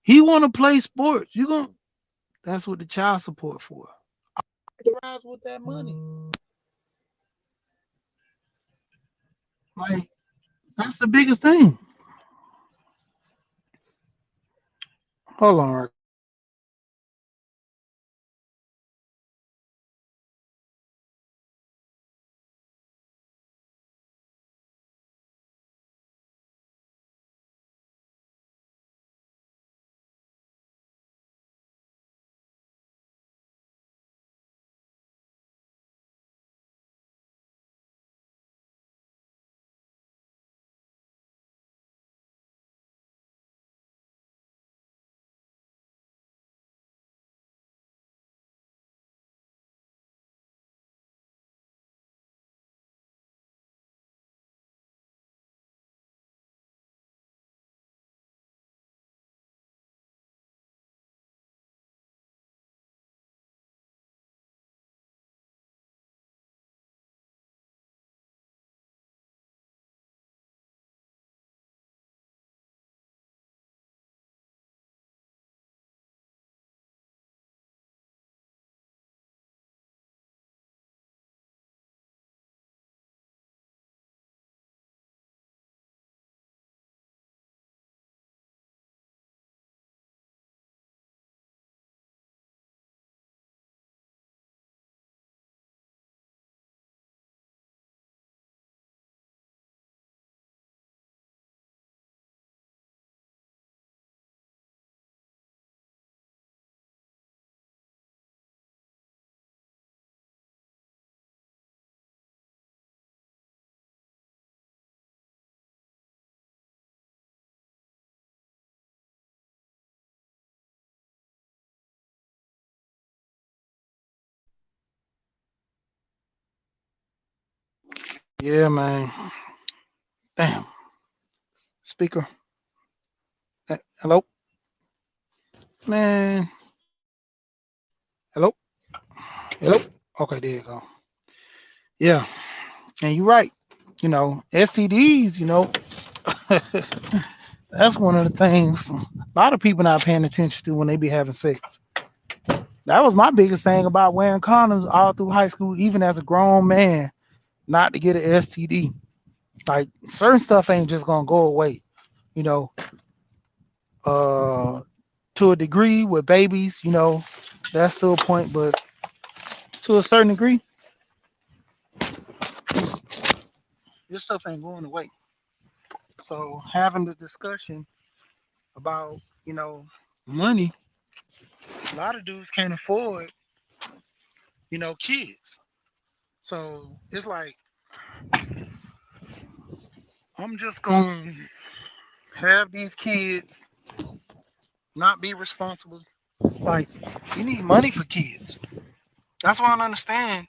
He wanna play sports. You gonna That's what the child support for. Rise with that money. Like that's the biggest thing. Hold on, right Yeah, man. Damn. Speaker. Hello? Man. Hello? Hello? Okay, there you go. Yeah. And you're right. STDs, that's one of the things a lot of people not paying attention to when they be having sex. That was my biggest thing about wearing condoms all through high school, even as a grown man, not to get an STD. Like certain stuff ain't just gonna go away, you know. Uh, to a degree with babies, that's still a point, but to a certain degree, this stuff ain't going away. So having the discussion about, money, a lot of dudes can't afford, kids. So it's like I'm just gonna have these kids, not be responsible. Like you need money for kids. That's why I don't understand.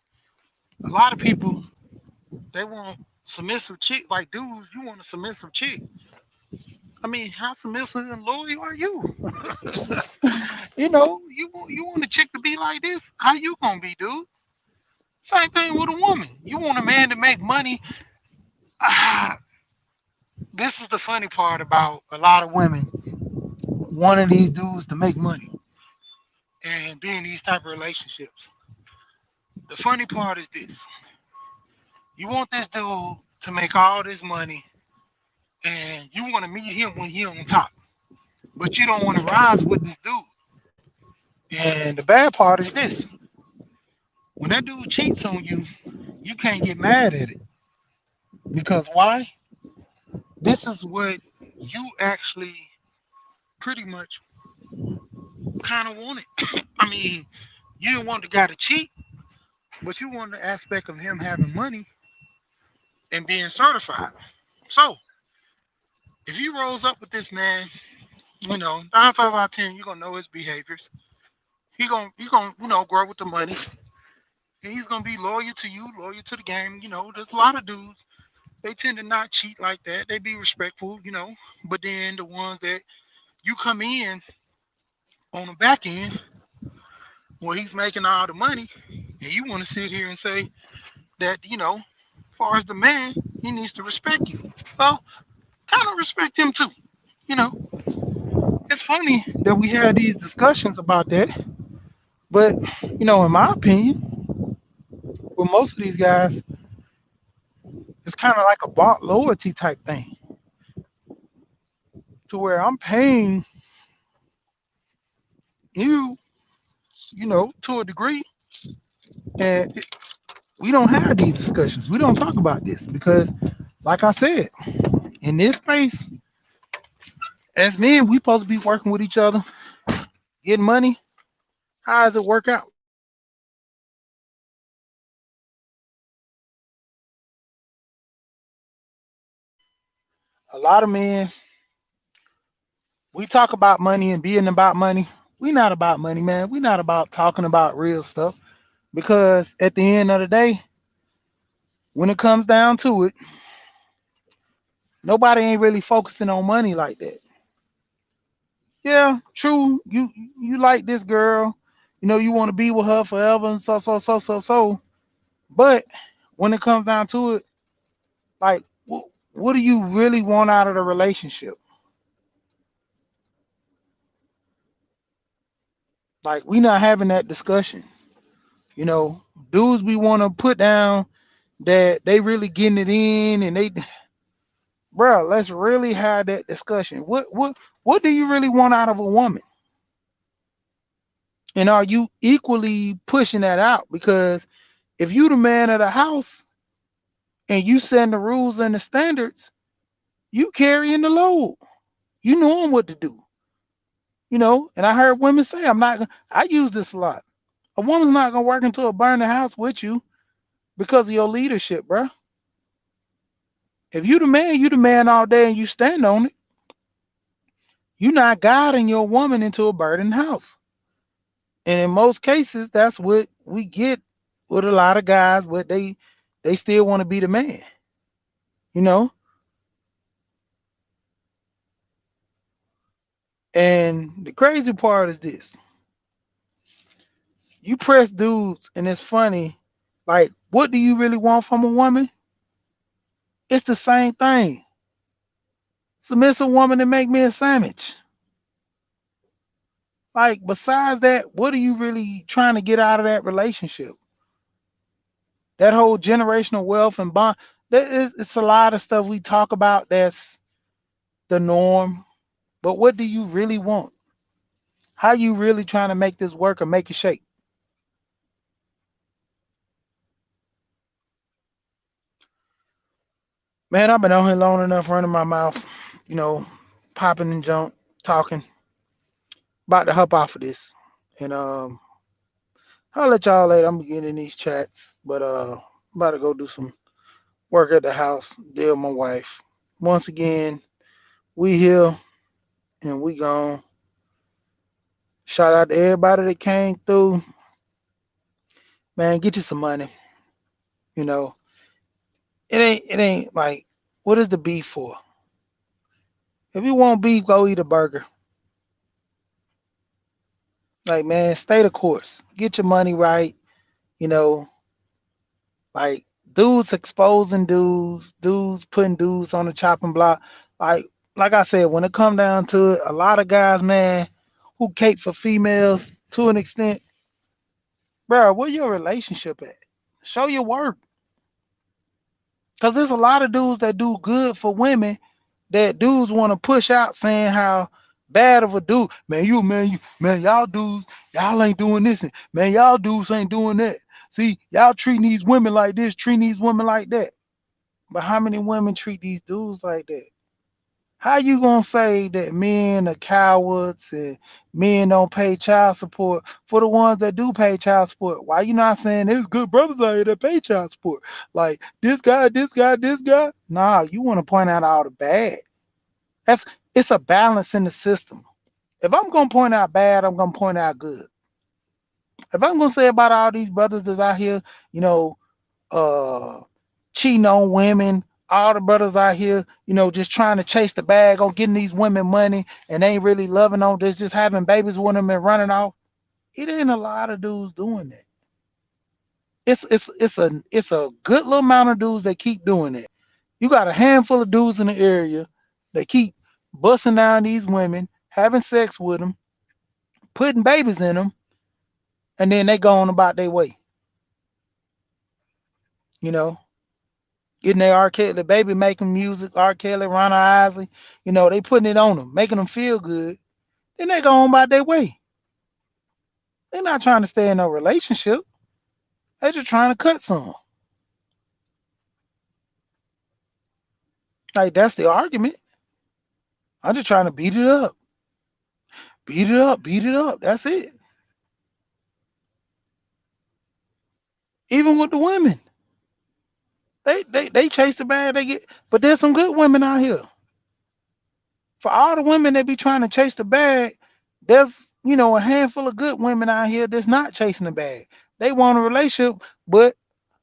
A lot of people they want submissive chick. Like dudes, you want a submissive chick. I mean, how submissive and loyal are you? You want a chick to be like this? How you gonna be, dude? Same thing with a woman. You want a man to make money. Ah, this is the funny part about a lot of women wanting these dudes to make money and be in these type of relationships. The funny part is this: you want this dude to make all this money, and you want to meet him when he on top, but you don't want to rise with this dude. And the bad part is this: when that dude cheats on you, you can't get mad at it because why? This is what you actually pretty much kind of wanted. I mean, you didn't want the guy to cheat, but you wanted the aspect of him having money and being certified. So if he rolls up with this man, 9 5 out of 10, you're gonna know his behaviors. He gonna grow with the money, and he's gonna be loyal to you, loyal to the game. There's a lot of dudes they tend to not cheat like that. They be respectful, but then the ones that you come in on the back end where he's making all the money, and you want to sit here and say that as far as the man, he needs to respect you. Well, kind of respect him too. You know, it's funny that we had these discussions about that, but in my opinion, with most of these guys, it's kind of like a bought loyalty type thing, to where I'm paying you, to a degree, and we don't have these discussions. We don't talk about this because, like I said, in this space, as men, we supposed to be working with each other, getting money. How does it work out? A lot of men, we talk about money and being about money. We not about money, man. We not about talking about real stuff because at the end of the day, when it comes down to it, nobody ain't really focusing on money like that. Yeah, true. You like this girl, you want to be with her forever and so. But when it comes down to it, like, what do you really want out of the relationship? Like, we not having that discussion. You know, dudes we want to put down that they really getting it in, and bro, let's really have that discussion. What do you really want out of a woman? And are you equally pushing that out? Because if you the man of the house and you setting the rules and the standards, you carrying the load. You knowing what to do. And I heard women say, I use this a lot. A woman's not gonna work into a burning house with you because of your leadership, bro. If you the man all day and you stand on it, you're not guiding your woman into a burning house. And in most cases, that's what we get with a lot of guys, but they still want to be the man. you know. And the crazy part is this: you press dudes, and it's funny. Like, what do you really want from a woman? It's the same thing. Submissive woman to make me a sandwich. Like, besides that, what are you really trying to get out of that relationship? That whole generational wealth and bond. It's a lot of stuff we talk about that's the norm. But what do you really want? How you really trying to make this work or make it shake? Man, I've been on here long enough running my mouth, you know, popping and junk, talking. About to hop off of this. And I'll let y'all later. I'm getting in these chats. But about to go do some work at the house, deal with my wife. Once again, we here and we gone. Shout out to everybody that came through. Man, get you some money. You know, it ain't like what is the beef for? If you want beef, go eat a burger. Like man, stay the course. Get your money right. You know, like dudes exposing dudes, dudes putting dudes on the chopping block. Like like I said, when it come down to it, a lot of guys, man, who cape for females to an extent, bro, where your relationship at? Show your work. Cause there's a lot of dudes that do good for women that dudes want to push out saying how bad of a dude. Man, y'all dudes, y'all ain't doing this. And, man, y'all dudes ain't doing that. See, y'all treating these women like this, treating these women like that. But how many women treat these dudes like that? How you gonna say that men are cowards and men don't pay child support for the ones that do pay child support? Why you not saying there's good brothers out here that pay child support? Like this guy, this guy, this guy. Nah, you want to point out all the bad. That's it's a balance in the system. If I'm gonna point out bad, I'm gonna point out good. If I'm gonna say about all these brothers that's out here, you know, uh cheating on women, all the brothers out here, just trying to chase the bag on getting these women money and ain't really loving on this, just having babies with them and running off. It ain't a lot of dudes doing that. It's a good little amount of dudes that keep doing it. You got a handful of dudes in the area that keep busting down these women, having sex with them, putting babies in them, and then they go on about their way. You know, getting their R. Kelly, the baby making music, R. Kelly, Ronald Isley, they putting it on them, making them feel good. Then they go on about their way. They're not trying to stay in a relationship. They're just trying to cut some. Like that's the argument. I'm just trying to beat it up, beat it up, beat it up. That's it. Even with the women, they chase the bag. They get, but there's some good women out here. For all the women that be trying to chase the bag, there's a handful of good women out here that's not chasing the bag. They want a relationship, but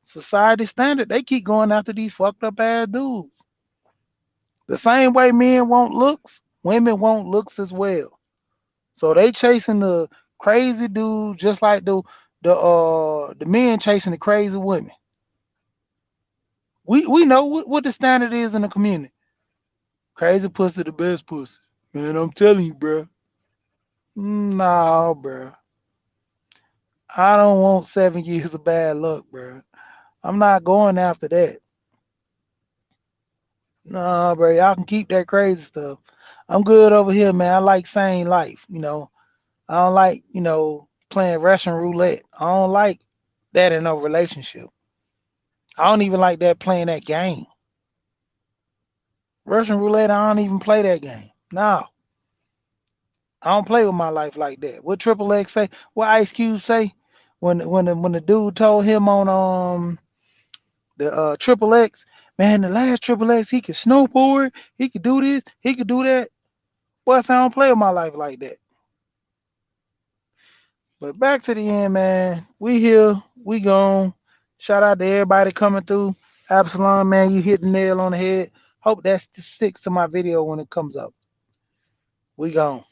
society standard, they keep going after these fucked up ass dudes. The same way men want looks, women want looks as well. So they chasing the crazy dudes just like the men chasing the crazy women. We know what the standard is in the community. Crazy pussy the best pussy. Man, I'm telling you, bro. No, bro. I don't want 7 years of bad luck, bro. I'm not going after that. No, bro. Y'all can keep that crazy stuff. I'm good over here, man. I like sane life. I don't like, playing Russian roulette. I don't like that in no relationship. I don't even like that playing that game. Russian roulette, I don't even play that game. No, I don't play with my life like that. What Triple X say? What Ice Cube say? When the dude told him on the Triple X, man, the last Triple X, he could snowboard, he could do this, he could do that. Boy, I say I don't play with my life like that. But back to the end, man. We here, we gone. Shout out to everybody coming through. Absalom, man, you hit the nail on the head. Hope that sticks to my video when it comes up. We gone.